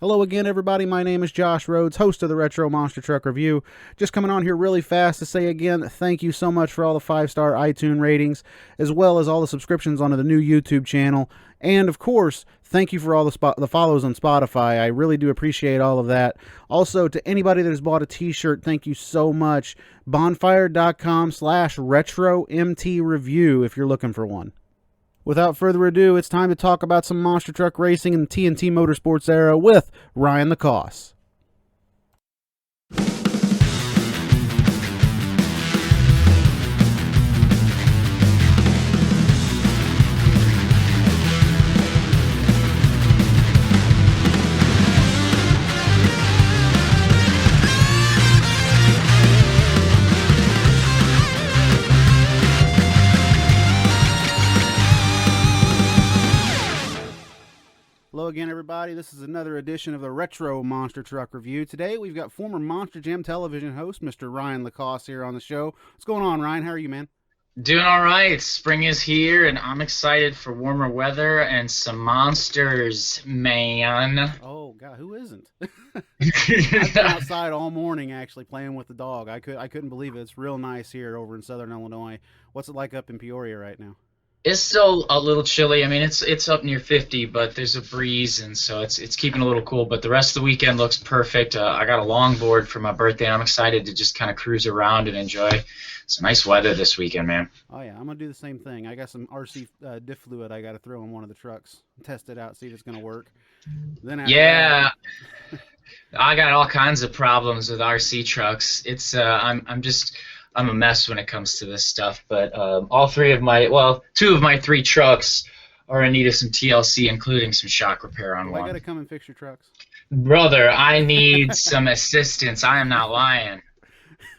Hello again, everybody. My name is Josh Rhodes, host of the Retro Monster Truck Review. Just coming on here really fast to say again, thank you so much for all the 5-star iTunes ratings, as well as all the subscriptions onto the new YouTube channel. And, of course, thank you for all the follows on Spotify. I really do appreciate all of that. Also, to anybody that has bought a t-shirt, thank you so much. Bonfire.com/RetroMTReview if you're looking for one. Without further ado, it's time to talk about some monster truck racing in the TNT Motorsports era with Ryan Lacosse. Hello again, everybody. This is another edition of the Retro Monster Truck Review. Today, we've got former Monster Jam television host, Mr. Ryan Lacosse, here on the show. What's going on, Ryan? How are you, man? Doing all right. Spring is here, and I'm excited for warmer weather and some monsters, man. Oh, God, who isn't? I've been outside all morning, actually, playing with the dog. I couldn't believe it. It's real nice here over in southern Illinois. What's it like up in Peoria right now? It's still a little chilly. I mean, it's up near 50, but there's a breeze, and so it's keeping a little cool. But the rest of the weekend looks perfect. I got a longboard for my birthday, and I'm excited to just kind of cruise around and enjoy some nice weather this weekend, man. Oh, yeah, I'm going to do the same thing. I got some RC diff fluid I got to throw in one of the trucks, test it out, see if it's going to work. Then yeah, I got all kinds of problems with RC trucks. It's I'm a mess when it comes to this stuff, but two of my three trucks are in need of some TLC, including some shock repair on one. I got to come and fix your trucks? Brother, I need some assistance. I am not lying.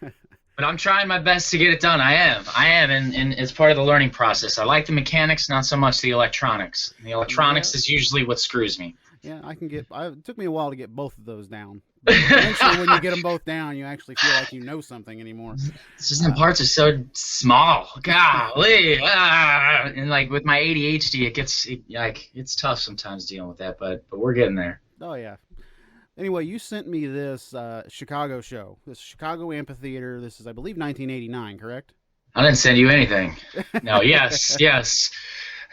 But I'm trying my best to get it done. I am, and it's part of the learning process. I like the mechanics, not so much the electronics. And the electronics is usually what screws me. Yeah, it took me a while to get both of those down. But eventually, when you get them both down, you actually feel like you know something anymore. It's just the parts are so small. Golly. And like with my ADHD, it's tough sometimes dealing with that, but we're getting there. Oh, yeah. Anyway, you sent me this Chicago show, this Chicago Amphitheater. This is, I believe, 1989, correct? I didn't send you anything. No, yes.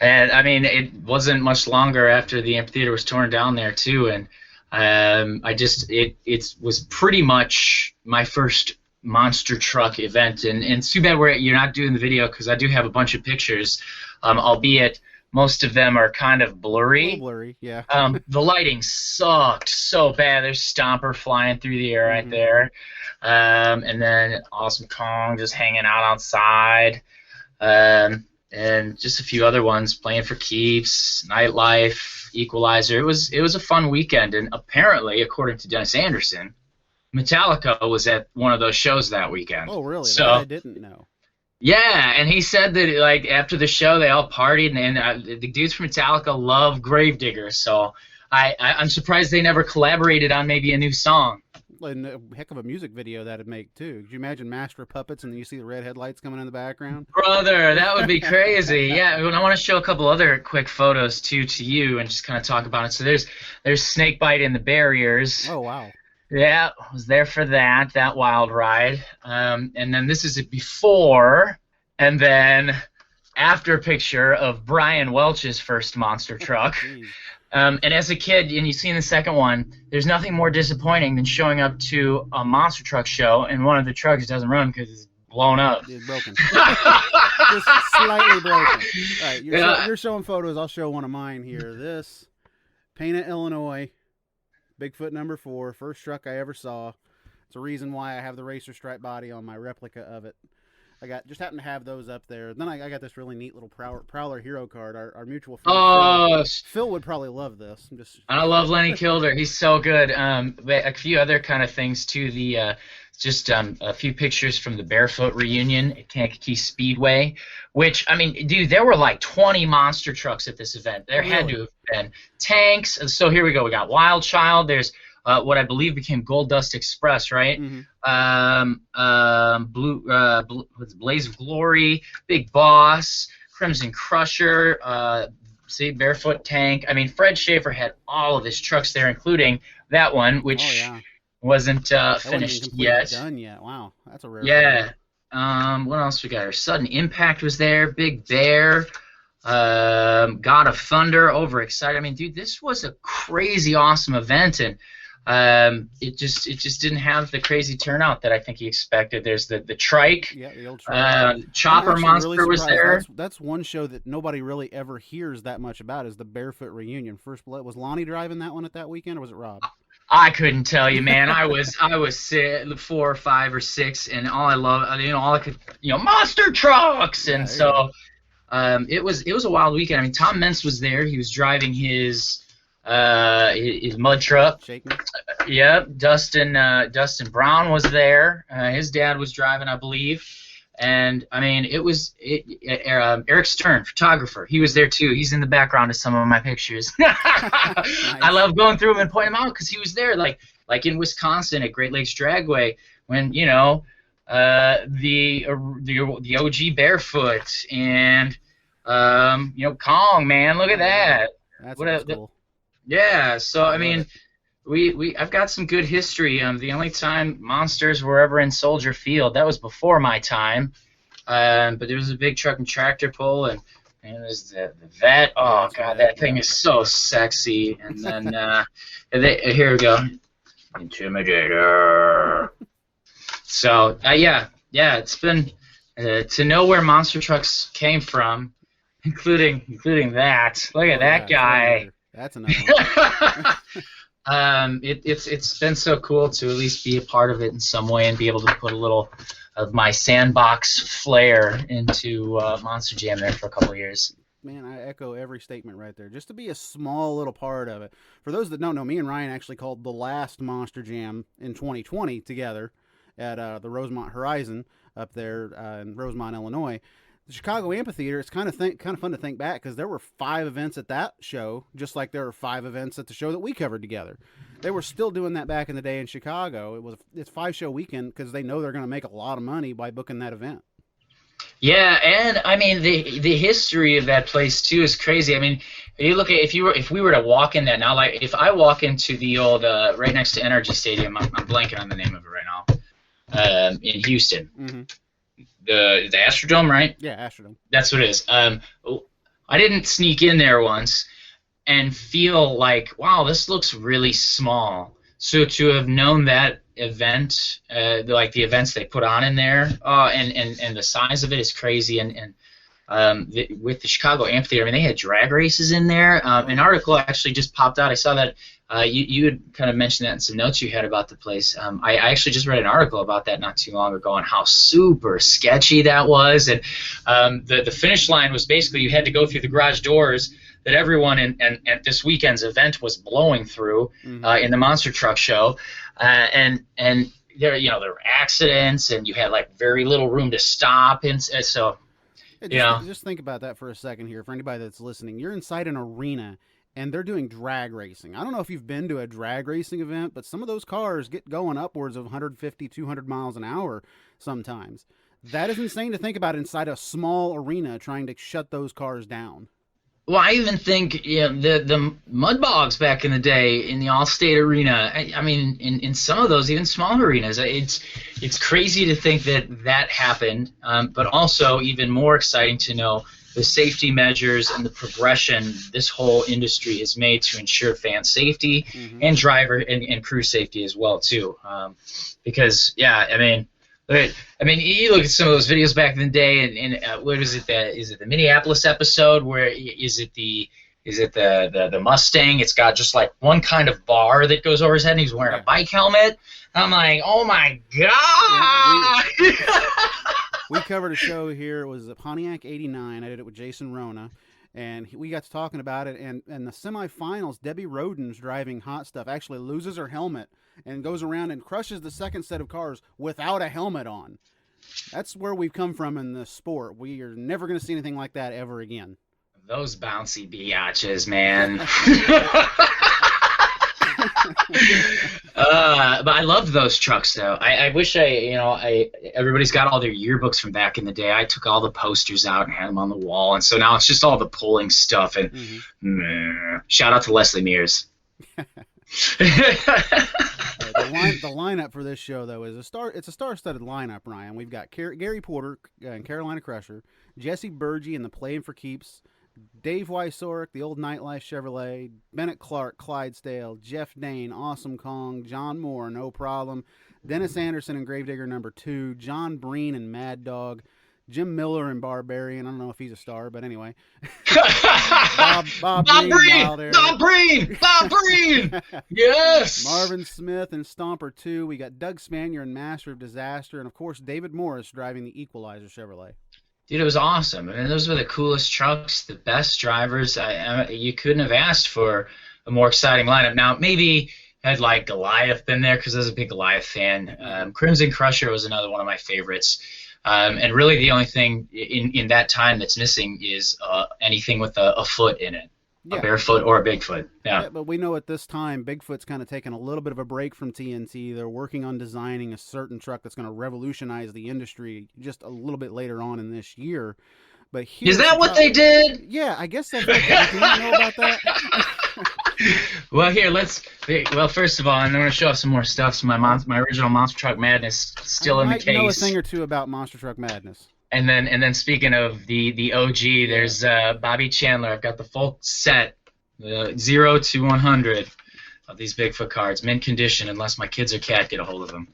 And I mean, it wasn't much longer after the amphitheater was torn down there too, and it was pretty much my first monster truck event, and it's too bad you're not doing the video because I do have a bunch of pictures, albeit most of them are kind of blurry. A little blurry, yeah. The lighting sucked so bad. There's Stomper flying through the air right there, and then Awesome Kong just hanging out outside. And just a few other ones, Playing for Keeps, Nightlife, Equalizer. It was a fun weekend, and apparently, according to Dennis Anderson, Metallica was at one of those shows that weekend. Oh, really? So, that I didn't know. Yeah, and he said that like after the show, they all partied, and the dudes from Metallica love Gravedigger. So I'm surprised they never collaborated on maybe a new song. And a heck of a music video that'd make too. Could you imagine Master of Puppets and then you see the red headlights coming in the background? Brother, that would be crazy. Yeah, and I want to show a couple other quick photos too to you and just kind of talk about it. So there's Snakebite in the barriers. Oh, wow. Yeah, I was there for that wild ride. And then this is a before and then after picture of Brian Welch's first monster truck. And as a kid, and you see in the second one, there's nothing more disappointing than showing up to a monster truck show and one of the trucks doesn't run because it's blown up. It's broken. Just slightly broken. All right, you're showing photos. I'll show one of mine here. This, Pana, Illinois, Bigfoot number 4, first truck I ever saw. It's a reason why I have the racer stripe body on my replica of it. Just happened to have those up there. Then I got this really neat little Prowler hero card. Our mutual friend Phil would probably love this. I love Lenny Kilder. He's so good. A few other kind of things too. A few pictures from the Barefoot reunion at Kankakee Speedway. Which I mean, dude, there were like 20 monster trucks at this event. There had to have been tanks. So here we go. We got Wild Child. There's what I believe became Gold Dust Express, right? Mm-hmm. Blaze of Glory, Big Boss, Crimson Crusher, see, Barefoot Tank. I mean, Fred Schaefer had all of his trucks there, including that one, which wasn't finished yet. Done yet? Wow, that's a rare. Yeah. What else we got here? Sudden Impact was there. Big Bear. God of Thunder. Overexcited. I mean, dude, this was a crazy awesome event, and it just didn't have the crazy turnout that I think he expected. There's the trike. Yeah, the old trike. Chopper Monster really was there. That's one show that nobody really ever hears that much about, is the Barefoot Reunion. First, was Lonnie driving that one at that weekend, or was it Rob? I couldn't tell you, man. I was 4 or 5 or 6, and all I could, monster trucks, and so it was a wild weekend. I mean, Tom Mentz was there. He was driving his mud truck. Yep. Dustin Brown was there. His dad was driving, I believe. And I mean, Eric Stern, photographer. He was there too. He's in the background of some of my pictures. Nice. I love going through them and pointing them out because he was there, like in Wisconsin at Great Lakes Dragway when the OG Barefoot and Kong, man, look at that. That's cool. Yeah. So I mean. I've got some good history. The only time monsters were ever in Soldier Field, that was before my time. But there was a big truck and tractor pull, and there's the vet. Oh god, that thing is so sexy. And then here we go, Intimidator. So it's been to know where monster trucks came from, including that. Look at that guy. That's another one. It's been so cool to at least be a part of it in some way and be able to put a little of my sandbox flair into Monster Jam there for a couple of years. Man, I echo every statement right there. Just to be a small little part of it. For those that don't know, me and Ryan actually called the last Monster Jam in 2020 together at the Rosemont Horizon up there in Rosemont, Illinois. The Chicago Amphitheater, it's kind of fun to think back because there were 5 events at that show, just like there were 5 events at the show that we covered together. They were still doing that back in the day in Chicago. It's 5-show weekend because they know they're going to make a lot of money by booking that event. Yeah, and I mean the history of that place too is crazy. I mean, you look at if we were to walk in that now, like if I walk into the old right next to NRG Stadium, I'm blanking on the name of it right now, in Houston. Mm-hmm. The Astrodome, right? Yeah, Astrodome. That's what it is. I didn't sneak in there once and feel like, wow, this looks really small. So to have known that event, like the events they put on in there, and the size of it is crazy. And with the Chicago Amphitheater, I mean, they had drag races in there. An article actually just popped out. I saw that you had kind of mentioned that in some notes you had about the place. I actually just read an article about that not too long ago and how super sketchy that was. And the finish line was basically you had to go through the garage doors that everyone at this weekend's event was blowing through in the Monster Truck Show. And there were accidents, and you had like very little room to stop, and so just think about that for a second here. For anybody that's listening, you're inside an arena, and they're doing drag racing. I don't know if you've been to a drag racing event, but some of those cars get going upwards of 150, 200 miles an hour sometimes. That is insane to think about inside a small arena trying to shut those cars down. Well, I even think the mud bogs back in the day in the Allstate Arena. I mean, in some of those even smaller arenas, it's crazy to think that happened. But also even more exciting to know the safety measures and the progression this whole industry has made to ensure fan safety and driver and crew safety as well too. Because I mean, you look at some of those videos back in the day, and what is it? Is it the Minneapolis episode where is it the Mustang? It's got just like one kind of bar that goes over his head, and he's wearing a bike helmet. I'm like, oh my god! Yeah, we covered a show here. It was a Pontiac '89. I did it with Jason Rona, and we got to talking about it. And the semifinals, Debbie Roden's driving Hot Stuff actually loses her helmet and goes around and crushes the second set of cars without a helmet on. That's where we've come from in the sport. We are never going to see anything like that ever again. Those bouncy biatches, man. But I loved those trucks though. I wish everybody's got all their yearbooks from back in the day. I took all the posters out and had them on the wall, and so now it's just all the pulling stuff. And shout out to Leslie Mears. The lineup for this show though is it's a star-studded lineup, Ryan. We've got Gary Porter and Carolina Crusher, Jesse Burgee and the Playing for Keeps, Dave Wysork, the Old Nightlife Chevrolet, Bennett Clark, Clydesdale, Jeff Dane, Awesome Kong, John Moore, No Problem, Dennis Anderson and Gravedigger number 2, John Breen and Mad Dog, Jim Miller and Barbarian. I don't know if he's a star, but anyway. Bob Breen. Yes. Marvin Smith and Stomper 2. We got Doug Spanier and Master of Disaster, and of course David Morris driving the Equalizer Chevrolet. Dude, it was awesome. I mean, those were the coolest trucks, the best drivers. You couldn't have asked for a more exciting lineup. Now, maybe had like Goliath been there because I was a big Goliath fan. Crimson Crusher was another one of my favorites. And really the only thing in that time that's missing is anything with a foot in it. Yeah. A barefoot or a Bigfoot. Yeah, but we know at this time Bigfoot's kind of taken a little bit of a break from TNT. They're working on designing a certain truck that's going to revolutionize the industry just a little bit later on in this year. But is that what they did? Yeah, I guess that's what they did. Can you know about that? Well, first of all, I'm going to show off some more stuff. So my original Monster Truck Madness still in the case. I know a thing or two about Monster Truck Madness. And then speaking of the OG, there's Bobby Chandler. I've got the full set, 0 to 100 of these Bigfoot cards, mint condition, unless my kids or cat get a hold of them,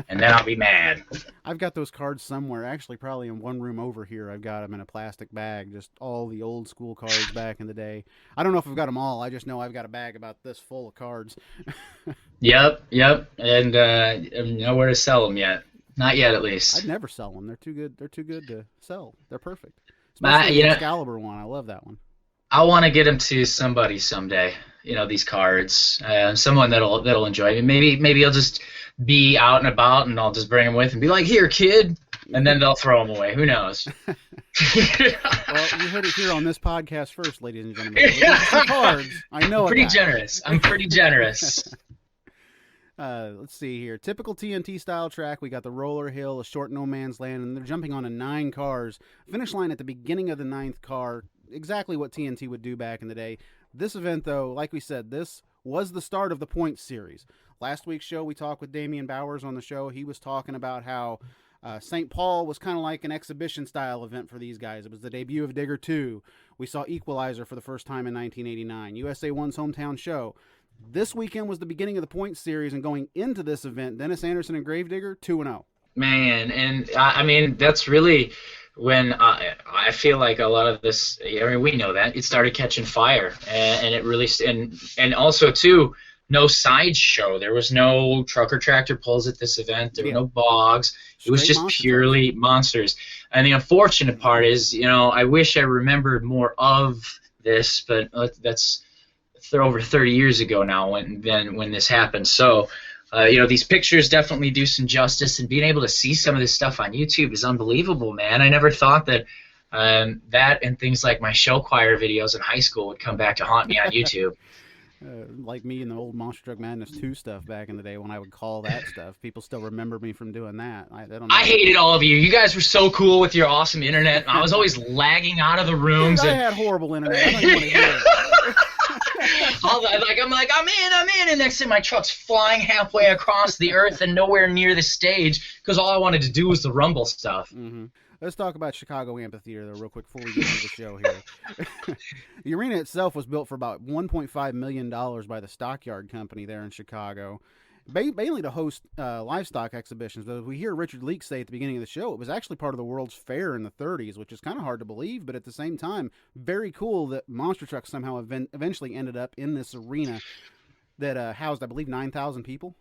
and then I'll be mad. I've got those cards somewhere, actually probably in one room over here. I've got them in a plastic bag, just all the old school cards back in the day. I don't know if I've got them all. I just know I've got a bag about this full of cards. Yep, and nowhere to sell them yet. Not yet, at least. I'd never sell them. They're too good. They're too good to sell. They're perfect. Especially the Excalibur one. I love that one. I want to get them to somebody someday. These cards. Someone that'll enjoy it. Maybe I'll just be out and about, and I'll just bring them with and be like, "Here, kid," and then they'll throw them away. Who knows? Well, you heard it here on this podcast first, ladies and gentlemen. Some cards. I know. I'm pretty generous. Let's see here. Typical TNT style track. We got the roller hill, a short no man's land, and they're jumping on 9 cars. Finish line at the beginning of the 9th car. Exactly what TNT would do back in the day. This event, though, like we said, this was the start of the points series. Last week's show, we talked with Damian Bowers on the show. He was talking about how St. Paul was kind of like an exhibition style event for these guys. It was the debut of Digger 2. We saw Equalizer for the first time in 1989. USA 1's hometown show. This weekend was the beginning of the points series, and going into this event, Dennis Anderson and Gravedigger 2-0. Man, and I mean that's really when I feel like a lot of this. I mean, we know that it started catching fire, and it really and also too, no sideshow. There was no truck or tractor pulls at this event. There were no bogs. It was just purely monsters. And the unfortunate part is, I wish I remembered more of this, but that's over 30 years ago now when this happened. So, these pictures definitely do some justice, and being able to see some of this stuff on YouTube is unbelievable, man. I never thought that that and things like my show choir videos in high school would come back to haunt me on YouTube. Like me and the old Monster Truck Madness 2 stuff back in the day when I would call that stuff. People still remember me from doing that. I hated all of you. You guys were so cool with your awesome internet. I was always lagging out of the rooms. Dude, I had horrible internet. I don't even want to hear it. I'm in, and next thing my truck's flying halfway across the earth and nowhere near the stage because all I wanted to do was the rumble stuff. Mm-hmm. Let's talk about Chicago Amphitheater, though, real quick before we get into the show here. The arena itself was built for about $1.5 million by the Stockyard Company there in Chicago, mainly to host livestock exhibitions. But as we hear Richard Leake say at the beginning of the show, it was actually part of the World's Fair in the 30s, which is kind of hard to believe, but at the same time, very cool that Monster Truck somehow eventually ended up in this arena that housed, I believe, 9,000 people.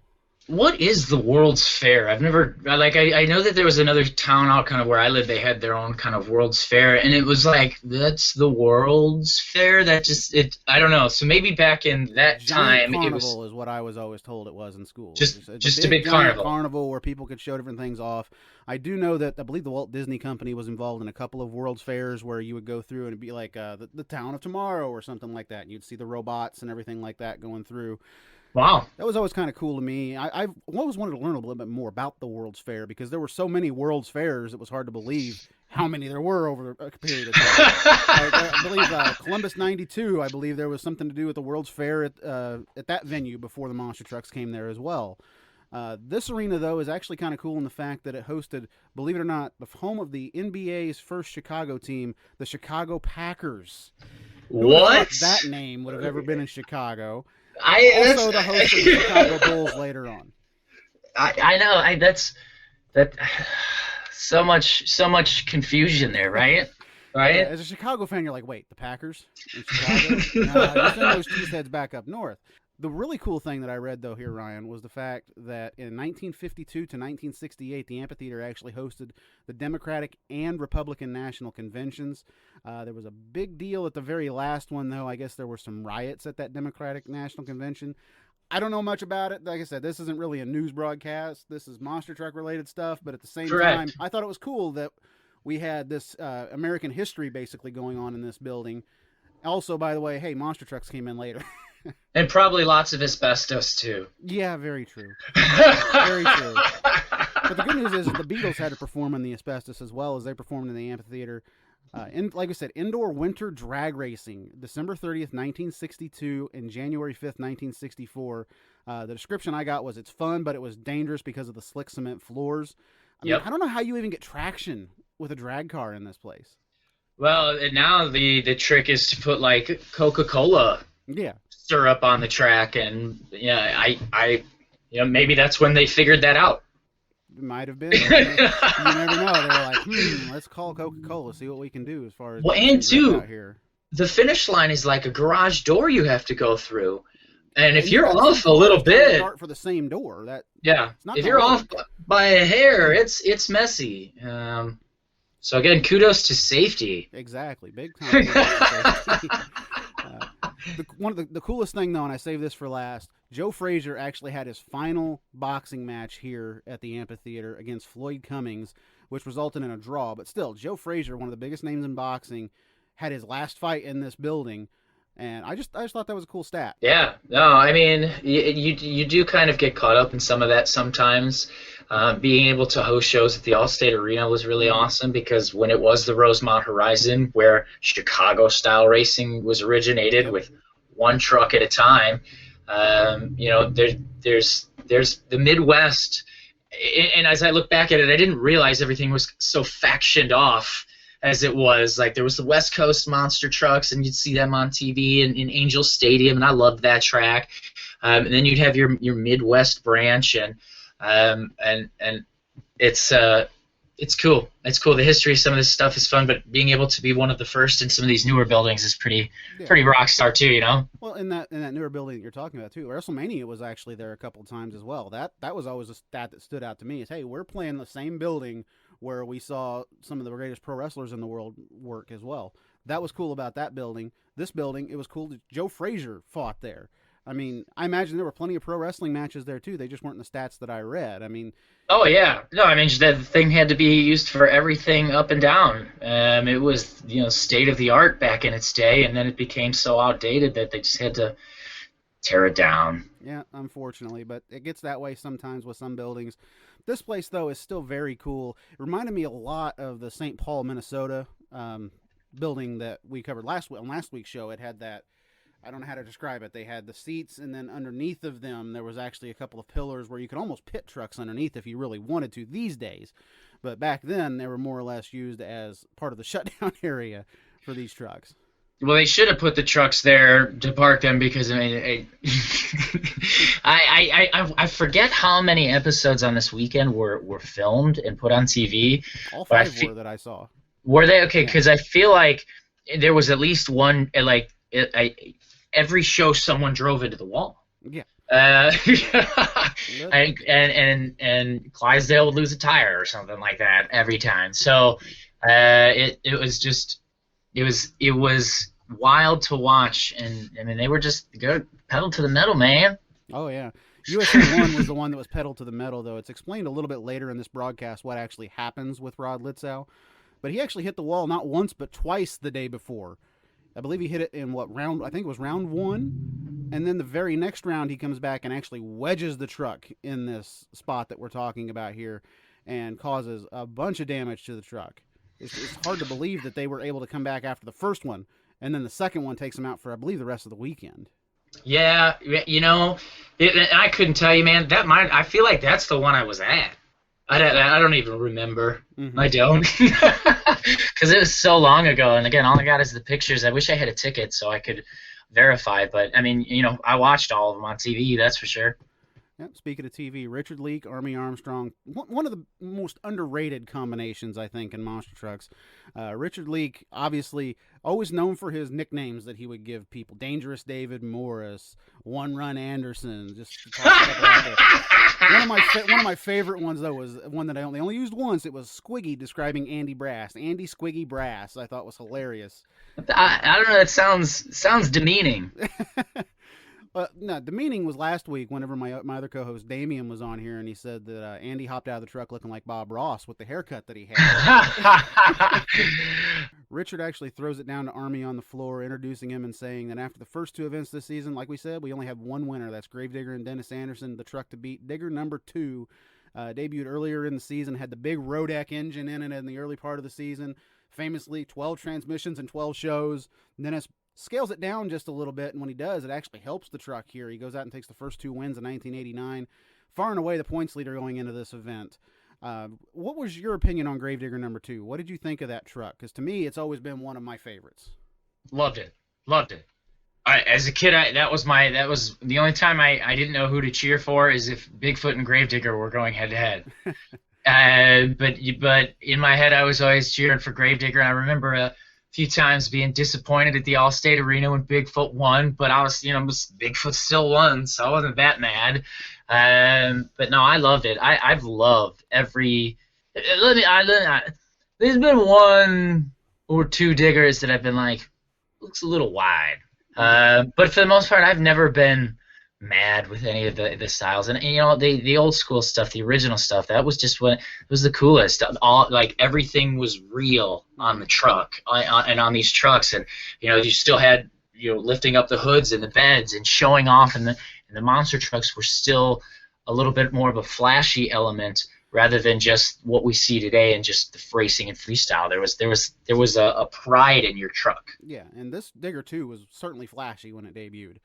What is the World's Fair? I've never, I know that there was another town out kind of where I live, they had their own kind of World's Fair, and it was like, that's the World's Fair? I don't know. So maybe back in that time, carnival it was... is what I was always told it was in school. Just a big carnival. Carnival where people could show different things off. I do know that, I believe the Walt Disney Company was involved in a couple of World's Fairs where you would go through and it'd be like the Town of Tomorrow or something like that. And you'd see the robots and everything like that going through. Wow. That was always kind of cool to me. I've always wanted to learn a little bit more about the World's Fair because there were so many World's Fairs, it was hard to believe how many there were over a period of time. I believe Columbus 92, I believe there was something to do with the World's Fair at that venue before the monster trucks came there as well. This arena, though, is actually kind of cool in the fact that it hosted, believe it or not, the home of the NBA's first Chicago team, the Chicago Packers. What? That name would have ever been in Chicago. Also the host of the Chicago Bulls later on. I know. That. So much confusion there, right? Right. Yeah, as a Chicago fan, you're like, wait, the Packers in Chicago? No, you send those cheeseheads back up north. The really cool thing that I read, though, here, Ryan, was the fact that in 1952 to 1968, the Amphitheater actually hosted the Democratic and Republican national conventions. There was a big deal at the very last one, though. I guess there were some riots at that Democratic National Convention. I don't know much about it. Like I said, this isn't really a news broadcast. This is monster truck related stuff. But at the same time, I thought it was cool that we had this American history basically going on in this building. Also, by the way, hey, monster trucks came in later. And probably lots of asbestos, too. Yeah, very true. Very true. But the good news is the Beatles had to perform in the asbestos as well as they performed in the amphitheater. Like I said, indoor winter drag racing, December 30th, 1962 and January 5th, 1964. The description I got was it's fun, but it was dangerous because of the slick cement floors. I mean, I don't know how you even get traction with a drag car in this place. Well, now the trick is to put, like, Coca-Cola syrup on the track, and I maybe that's when they figured that out. It might have been. You never know. They were like, let's call Coca-Cola, see what we can do as far as and too, out here. The finish line is like a garage door you have to go through, and if you're off a little bit, start for the same door. If you're off by a hair, it's messy. So again, kudos to safety. Exactly, big time. One of the coolest thing, though, and I saved this for last, Joe Frazier actually had his final boxing match here at the amphitheater against Floyd Cummings, which resulted in a draw. But still, Joe Frazier, one of the biggest names in boxing, had his last fight in this building, and I just thought that was a cool stat. Yeah, no, I mean, you do kind of get caught up in some of that sometimes. Being able to host shows at the Allstate Arena was really awesome because when it was the Rosemont Horizon, where Chicago-style racing was originated with one truck at a time, there's the Midwest, and as I look back at it, I didn't realize everything was so factioned off as it was. Like, there was the West Coast monster trucks, and you'd see them on TV in Angel Stadium, and I loved that track. And then you'd have your Midwest branch, and it's cool. It's cool. The history of some of this stuff is fun, but being able to be one of the first in some of these newer buildings is pretty rock star too, you know? Well, in that newer building that you're talking about too, WrestleMania was actually there a couple of times as well. That was always a stat that stood out to me is, hey, we're playing the same building where we saw some of the greatest pro wrestlers in the world work as well. That was cool about that building. This building, it was cool that Joe Frazier fought there. I mean, I imagine there were plenty of pro wrestling matches there too. They just weren't in the stats that I read. I mean, oh yeah, no, I mean that thing had to be used for everything up and down. It was state of the art back in its day, and then it became so outdated that they just had to tear it down. Yeah, unfortunately, but it gets that way sometimes with some buildings. This place though is still very cool. It reminded me a lot of the St. Paul, Minnesota building that we covered on last week's show. It had that. I don't know how to describe it. They had the seats, and then underneath of them, there was actually a couple of pillars where you could almost pit trucks underneath if you really wanted to these days. But back then, they were more or less used as part of the shutdown area for these trucks. Well, they should have put the trucks there to park them because, I mean, I forget how many episodes on this weekend were filmed and put on TV. All five were that I saw. Were they? Okay, because I feel like there was at least one, like, every show someone drove into the wall. Yeah. And Clydesdale would lose a tire or something like that every time. So it was wild to watch, and I mean they were just pedal to the metal, man. Oh yeah. USA 1 was the one that was pedal to the metal, though. It's explained a little bit later in this broadcast what actually happens with Rod Litzow. But he actually hit the wall not once but twice the day before. I believe he hit it in round? I think it was round 1 And then the very next round, he comes back and actually wedges the truck in this spot that we're talking about here and causes a bunch of damage to the truck. It's hard to believe that they were able to come back after the first one, and then the second one takes them out for, I believe, the rest of the weekend. Yeah, you know, I couldn't tell you, man. I feel like that's the one I was at. I don't even remember. Mm-hmm. I don't, because it was so long ago. And again, all I got is the pictures. I wish I had a ticket so I could verify. But I mean, you know, I watched all of them on TV. That's for sure. Yep. Speaking of TV, Richard Leake, Army Armstrong, one of the most underrated combinations, I think, in monster trucks. Richard Leake, obviously, always known for his nicknames that he would give people. Dangerous David Morris, One Run Anderson, just to toss it out there. One of my favorite ones, though, was one that I only used once. It was Squiggy describing Andy Brass. Andy Squiggy Brass, I thought was hilarious. I don't know, that sounds demeaning. No, the meaning was last week whenever my other co-host Damian was on here, and he said that Andy hopped out of the truck looking like Bob Ross with the haircut that he had. Richard actually throws it down to Army on the floor, introducing him and saying that after the first two events this season, like we said, we only have one winner. That's Gravedigger and Dennis Anderson, the truck to beat. Digger number 2 debuted earlier in the season, had the big Rodec engine in it in the early part of the season. Famously, 12 transmissions and 12 shows. Dennis scales it down just a little bit, and when he does, it actually helps the truck here. He goes out and takes the first 2 wins in 1989. Far and away the points leader going into this event. What was your opinion on Gravedigger number 2? What did you think of that truck? Because to me, it's always been one of my favorites. Loved it. As a kid, that was the only time I didn't know who to cheer for is if Bigfoot and Gravedigger were going head to head. But in my head, I was always cheering for Gravedigger. I remember a few times being disappointed at the Allstate Arena when Bigfoot won, but Bigfoot still won, so I wasn't that mad. But no, I loved it. I've loved every. There's been 1 or 2 diggers that I've been like, looks a little wide. But for the most part, I've never been mad with any of the styles. And you know, the old school stuff, the original stuff, that was just what it was the coolest. Everything was real on the truck and on these trucks, and you know, you still had, you know, lifting up the hoods and the beds and showing off, and the monster trucks were still a little bit more of a flashy element rather than just what we see today and just the racing and freestyle. There was a pride in your truck. Yeah, and this Digger 2 was certainly flashy when it debuted.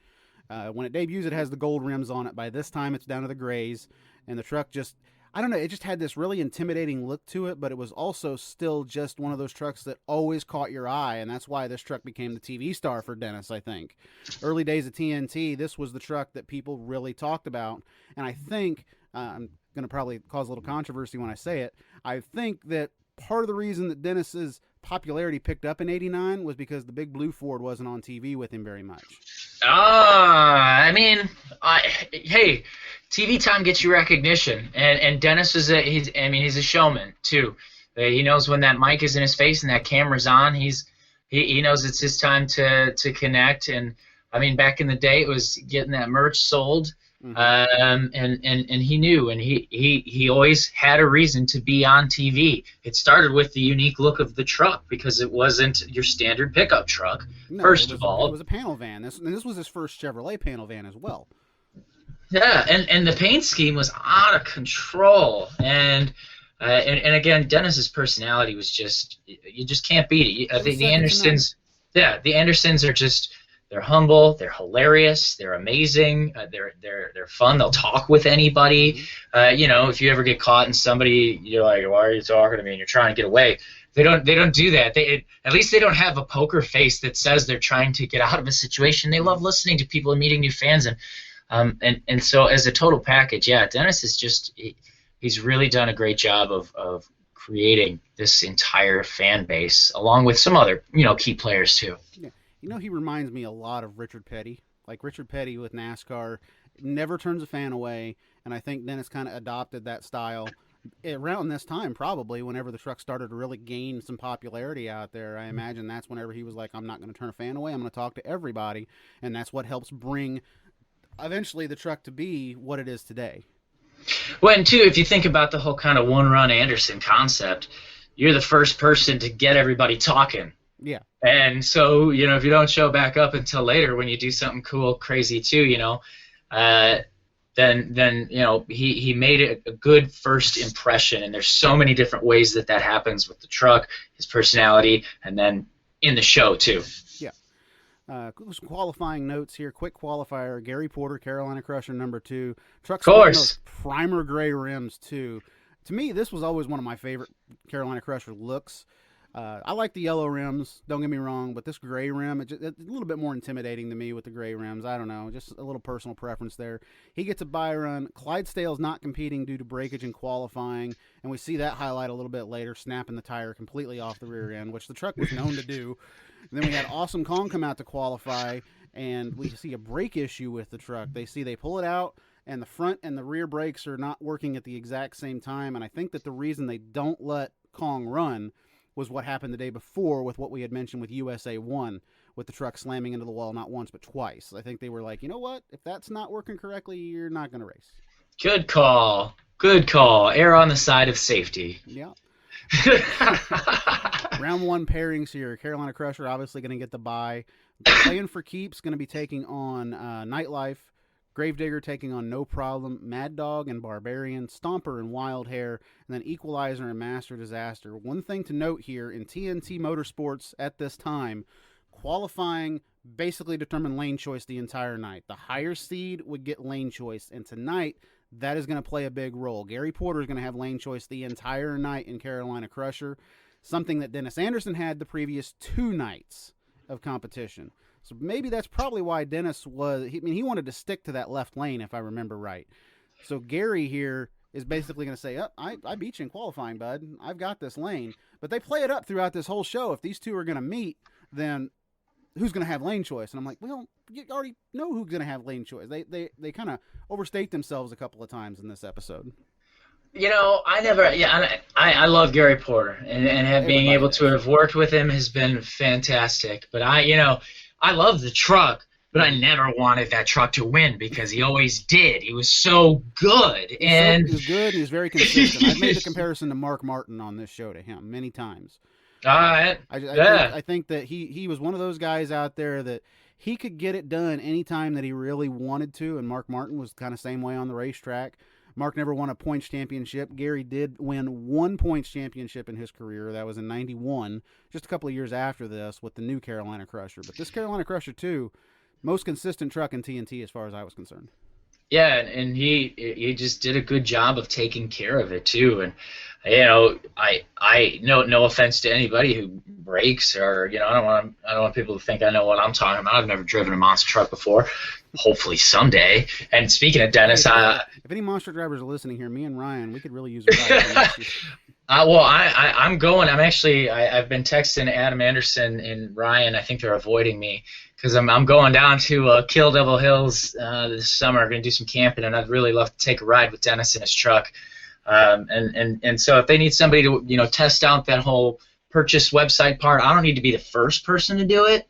When it debuts, it has the gold rims on it. By this time, it's down to the grays, and the truck just, I don't know, it just had this really intimidating look to it, but it was also still just one of those trucks that always caught your eye, and that's why this truck became the TV star for Dennis, I think. Early days of TNT, this was the truck that people really talked about, and I think, I'm going to probably cause a little controversy when I say it, I think that part of the reason that Dennis's popularity picked up in '89 was because the big blue Ford wasn't on TV with him very much. I mean, hey, TV time gets you recognition, and Dennis is he's a showman too. He knows when that mic is in his face and that camera's on. He knows it's his time to connect. And I mean, back in the day, it was getting that merch sold. Mm-hmm. And he knew, and he always had a reason to be on TV. It started with the unique look of the truck because it wasn't your standard pickup truck. No, first of all, it was a panel van. This was his first Chevrolet panel van as well. Yeah, and the paint scheme was out of control, and again, Dennis's personality was just, you just can't beat it. The Andersons, the Andersons are just. They're humble. They're hilarious. They're amazing. They're fun. They'll talk with anybody. You know, if you ever get caught and somebody, you're like, "Why are you talking to me?" and you're trying to get away. They don't do that. At least they don't have a poker face that says they're trying to get out of a situation. They love listening to people and meeting new fans, and so as a total package, yeah, Dennis is just he's really done a great job of creating this entire fan base along with some other key players too. Yeah. You know, he reminds me a lot of Richard Petty. Like Richard Petty with NASCAR, never turns a fan away, and I think Dennis kind of adopted that style around this time, probably, whenever the truck started to really gain some popularity out there. I imagine that's whenever he was like, I'm not going to turn a fan away, I'm going to talk to everybody, and that's what helps bring, eventually, the truck to be what it is today. Well, and too, if you think about the whole kind of one-run Anderson concept, you're the first person to get everybody talking. Yeah. And so, if you don't show back up until later when you do something cool, crazy too, uh, then he made it a good first impression. And there's so many different ways that happens with the truck, his personality, and then in the show too. Yeah. Some qualifying notes here. Quick qualifier. Gary Porter, Carolina Crusher #2. Truck sporting those primer gray rims too. To me, this was always one of my favorite Carolina Crusher looks. I like the yellow rims, don't get me wrong, but this gray rim, it's a little bit more intimidating to me with the gray rims. I don't know, just a little personal preference there. He gets a bye run. Clydesdale's not competing due to breakage in qualifying, and we see that highlight a little bit later, snapping the tire completely off the rear end, which the truck was known to do. And then we had Awesome Kong come out to qualify, and we see a brake issue with the truck. They pull it out, and the front and the rear brakes are not working at the exact same time, and I think that the reason they don't let Kong run was what happened the day before with what we had mentioned with USA 1, with the truck slamming into the wall not once but twice. I think they were like, you know what? If that's not working correctly, you're not going to race. Good call. Good call. Err on the side of safety. Yeah. Round 1 pairings here. Carolina Crusher obviously going to get the bye. Playing for Keeps going to be taking on Nightlife. Gravedigger taking on No Problem, Mad Dog and Barbarian, Stomper and Wild Hair, and then Equalizer and Master Disaster. One thing to note here, in TNT Motorsports at this time, qualifying basically determined lane choice the entire night. The higher seed would get lane choice, and tonight that is going to play a big role. Gary Porter is going to have lane choice the entire night in Carolina Crusher, something that Dennis Anderson had the previous 2 nights of competition. So maybe that's probably why Dennis he wanted to stick to that left lane, if I remember right. So Gary here is basically going to say, I beat you in qualifying, bud. I've got this lane. But they play it up throughout this whole show. If these two are going to meet, then who's going to have lane choice? And I'm like, well, you already know who's going to have lane choice. They kind of overstate themselves a couple of times in this episode. I love Gary Porter, and being able to have worked with him has been fantastic. But I love the truck, but I never wanted that truck to win because he always did. He was so good. He was good. He was very consistent. I've made the comparison to Mark Martin on this show to him many times. I think that he was one of those guys out there that he could get it done anytime that he really wanted to, and Mark Martin was kind of same way on the racetrack. Mark never won a points championship. Gary did win 1 points championship in his career. That was in '91, just a couple of years after this with the new Carolina Crusher. But this Carolina Crusher, too, most consistent truck in TNT as far as I was concerned. Yeah, and he just did a good job of taking care of it, too. And, I no offense to anybody who breaks or, I don't want people to think I know what I'm talking about. I've never driven a monster truck before. Hopefully someday. And speaking of Dennis, if any monster drivers are listening here, me and Ryan, we could really use a ride. I'm going. I've been texting Adam Anderson and Ryan. I think they're avoiding me because I'm going down to Kill Devil Hills this summer. I'm going to do some camping, and I'd really love to take a ride with Dennis in his truck. And so if they need somebody to test out that whole purchase website part, I don't need to be the first person to do it.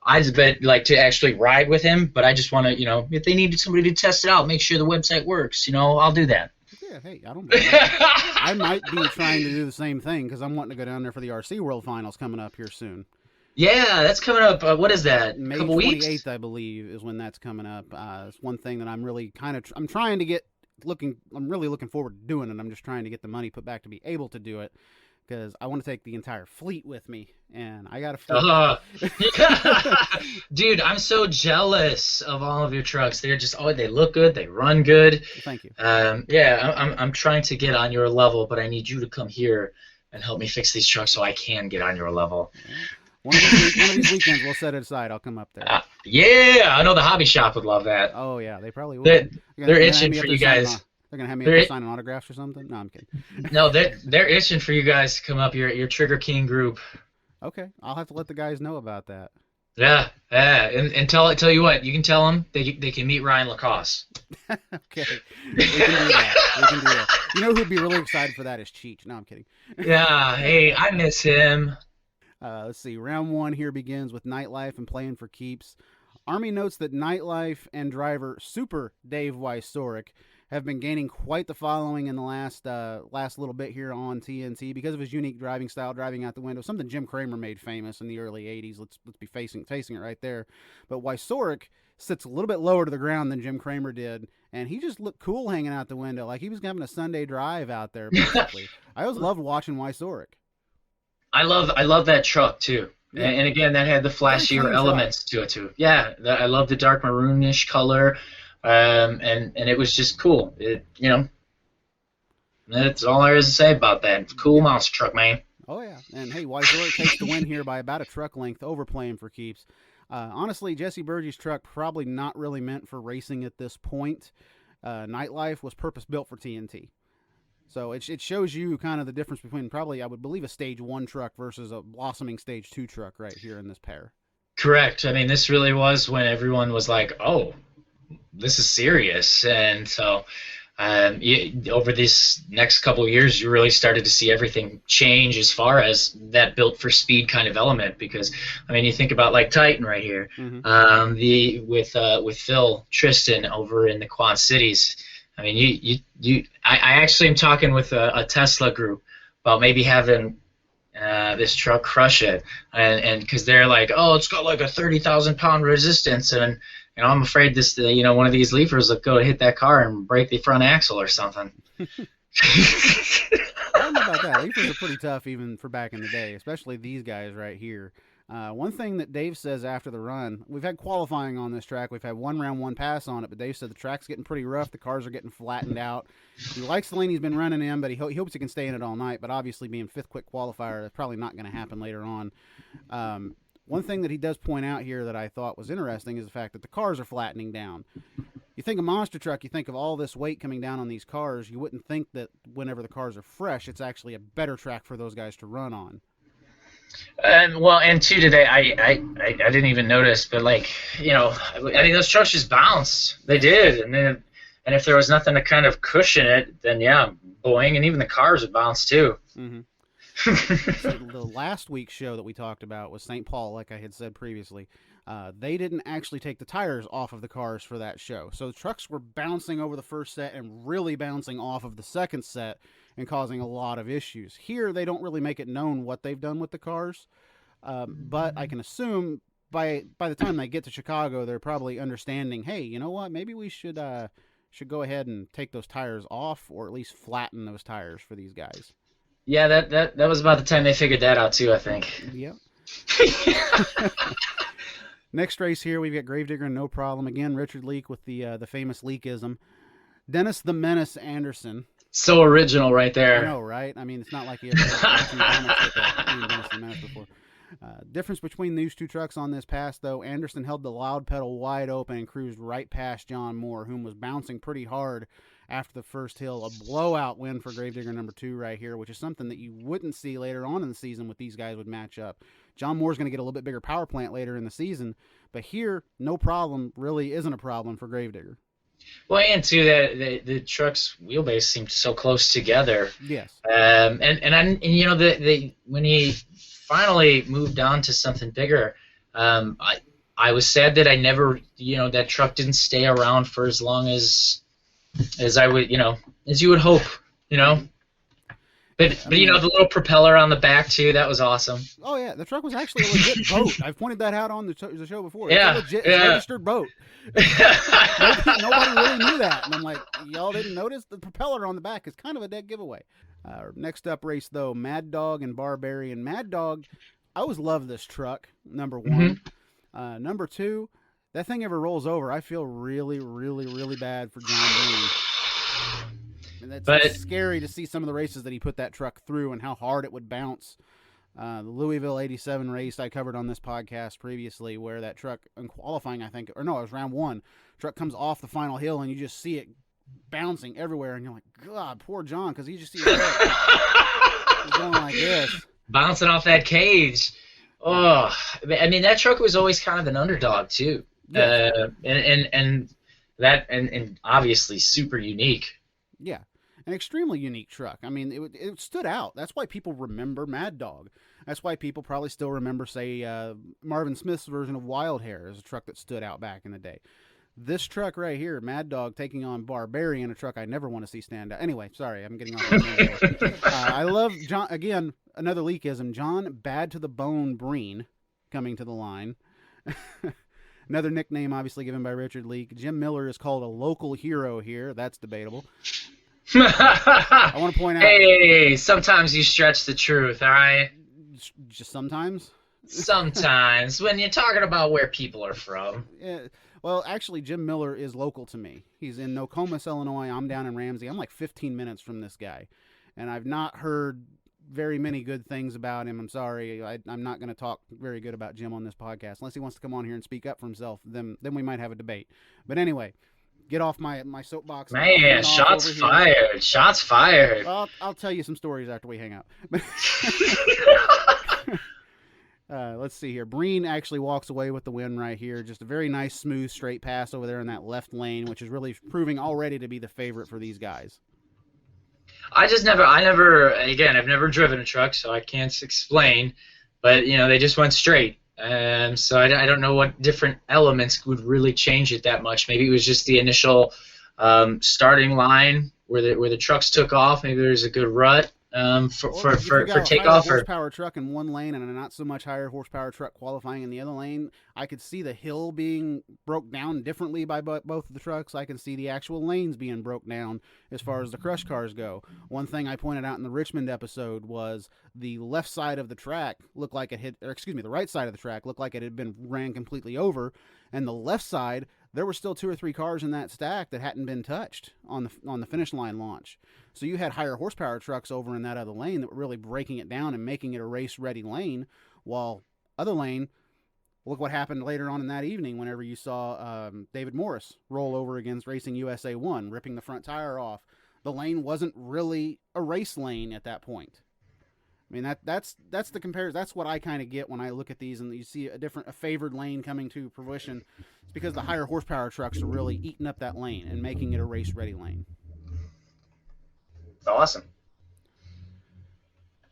I just like to actually ride with him, but I just want to, if they needed somebody to test it out, make sure the website works, I'll do that. Yeah, hey, I don't blame you. I might be trying to do the same thing because I'm wanting to go down there for the RC World Finals coming up here soon. Yeah, that's coming up. What is that? May couple 28th, weeks? I believe, is when that's coming up. It's one thing that I'm really I'm trying to get I'm really looking forward to doing it. I'm just trying to get the money put back to be able to do it because I want to take the entire fleet with me, and I got a fleet. Dude, I'm so jealous of all of your trucks. They're just they look good, they run good. Thank you. I'm trying to get on your level, but I need you to come here and help me fix these trucks so I can get on your level. One of these weekends, we'll set it aside. I'll come up there. Yeah, I know the hobby shop would love that. Oh yeah, they probably would. They're itching for you guys. They're gonna have me up there signing autographs or something. No, I'm kidding. No, they're itching for you guys to come up. Your Trigger King group. Okay, I'll have to let the guys know about that. Yeah, and tell you what, you can tell them they can meet Ryan Lacosse. Okay, we can do that. You know who'd be really excited for that is Cheech. No, I'm kidding. Yeah, hey, I miss him. Let's see. Round 1 here begins with Nightlife and Playing for Keeps. Army notes that Nightlife and driver Super Dave Wysorek have been gaining quite the following in the last little bit here on TNT because of his unique driving style, driving out the window, something Jim Cramer made famous in the early 80s. Let's be facing it right there. But Wysorek sits a little bit lower to the ground than Jim Cramer did, and he just looked cool hanging out the window, like he was having a Sunday drive out there, basically. I always loved watching Wysorek. I love that truck, too. Yeah. And again, that had the flashier elements to it, too. Yeah, I love the dark maroonish color. And it was just cool. That's all there is to say about that. Cool monster truck, man. Oh yeah, and hey, Wysorek takes the win here by about a truck length, overplaying for keeps. Honestly, Jesse Burgess' truck probably not really meant for racing at this point. Nightlife was purpose built for TNT, so it shows you kind of the difference between probably, I would believe, a Stage 1 truck versus a blossoming Stage 2 truck right here in this pair. Correct. I mean, this really was when everyone was like, "Oh, this is serious," and so over these next couple of years, you really started to see everything change as far as that built for speed kind of element. Because I mean, you think about like Titan right here, with Phil Tristan over in the Quad Cities. I mean, I actually am talking with a Tesla group about maybe having this truck crush it, and because they're like, oh, it's got like a 30,000 pound resistance, and I'm afraid this, one of these leafers will go hit that car and break the front axle or something. I don't know about that. Leafers are pretty tough even for back in the day, especially these guys right here. One thing that Dave says after the run, we've had qualifying on this track. We've had one round, one pass on it, but Dave said the track's getting pretty rough. The cars are getting flattened out. He likes the lane he's been running in, but he hopes he can stay in it all night. But obviously being fifth quick qualifier, that's probably not going to happen later on. One thing that he does point out here that I thought was interesting is the fact that the cars are flattening down. You think of monster truck, you think of all this weight coming down on these cars. You wouldn't think that whenever the cars are fresh, it's actually a better track for those guys to run on. And two, today I didn't even notice, but I think those trucks just bounced. They did, and if there was nothing to kind of cushion it, then yeah, boing, and even the cars would bounce too. Mm-hmm. So the last week's show that we talked about was St. Paul, like I had said previously. They didn't actually take the tires off of the cars for that show. So the trucks were bouncing over the first set and really bouncing off of the second set and causing a lot of issues. Here, they don't really make it known what they've done with the cars. But I can assume by the time they get to Chicago, they're probably understanding, hey, you know what, maybe we should go ahead and take those tires off, or at least flatten those tires for these guys. Yeah, that was about the time they figured that out too, I think. Yep. Next race here, we've got Gravedigger and No Problem. Again, Richard Leak with the famous Leakism. Dennis the Menace Anderson. So original right there. I know, right? I mean, it's not like he ever seen Dennis the Menace before. Difference between these two trucks on this pass, though, Anderson held the loud pedal wide open and cruised right past John Moore, whom was bouncing pretty hard after the first hill. A blowout win for Gravedigger number 2 right here, which is something that you wouldn't see later on in the season with these guys would match up. John Moore's going to get a little bit bigger power plant later in the season, but here, No Problem really isn't a problem for Gravedigger. Well, and too, the truck's wheelbase seemed so close together. Yes. And when he finally moved on to something bigger, I was sad that I never, that truck didn't stay around for as long as I would, as you would hope, But the little propeller on the back too, that was awesome. Oh yeah, the truck was actually a legit boat. I've pointed that out on the show before. Yeah, it's a legit registered boat. Nobody really knew that, and I'm like, y'all didn't notice the propeller on the back is kind of a dead giveaway. Next up race though, Mad Dog and Barbarian. Mad Dog, I always love this truck. Number 1, number 2, that thing ever rolls over, I feel really, really, really bad for John Green. And it's scary to see some of the races that he put that truck through and how hard it would bounce. The Louisville 87 race I covered on this podcast previously, where that truck in qualifying, it was round 1. Truck comes off the final hill and you just see it bouncing everywhere, and you're like, God, poor John, because you just see it he's going like this, bouncing off that cage. Oh, I mean, that truck was always kind of an underdog too, and obviously super unique. Yeah, an extremely unique truck. I mean, it stood out. That's why people remember Mad Dog. That's why people probably still remember, say, Marvin Smith's version of Wild Hair as a truck that stood out back in the day. This truck right here, Mad Dog taking on Barbarian, a truck I never want to see stand out. Anyway, sorry, I'm getting off. I love John, again, another leakism. John Bad to the Bone Breen coming to the line. Another nickname obviously given by Richard Leak. Jim Miller is called a local hero here. That's debatable. I want to point out. Hey, sometimes you stretch the truth, all right? Just sometimes? Sometimes, when you're talking about where people are from. Yeah. Well, actually, Jim Miller is local to me. He's in Nokomis, Illinois. I'm down in Ramsey. I'm like 15 minutes from this guy. And I've not heard very many good things about him. I'm sorry. I'm not going to talk very good about Jim on this podcast. Unless he wants to come on here and speak up for himself, then we might have a debate. But anyway, get off my soapbox. Man, shots fired. Shots fired. Well, I'll tell you some stories after we hang out. Let's see here. Breen actually walks away with the win right here. Just a very nice, smooth, straight pass over there in that left lane, which is really proving already to be the favorite for these guys. I've never driven a truck, so I can't explain, but, they just went straight. So I don't know what different elements would really change it that much. Maybe it was just the initial starting line where the trucks took off. Maybe there's a good rut. For takeoff, or horsepower truck in one lane and a not so much higher horsepower truck qualifying in the other lane. I could see the hill being broke down differently by both of the trucks. I can see the actual lanes being broke down as far as the crush cars go. One thing I pointed out in the Richmond episode was the left side of the track looked like it the right side of the track looked like it had been ran completely over, and the left side there were still 2 or 3 cars in that stack that hadn't been touched on the finish line launch. So you had higher horsepower trucks over in that other lane that were really breaking it down and making it a race-ready lane, while other lane, look what happened later on in that evening whenever you saw David Morris roll over against Racing USA 1, ripping the front tire off. The lane wasn't really a race lane at that point. I mean, that's the comparison. That's what I kind of get when I look at these and you see a favored lane coming to fruition. It's because the higher horsepower trucks are really eating up that lane and making it a race-ready lane. Awesome.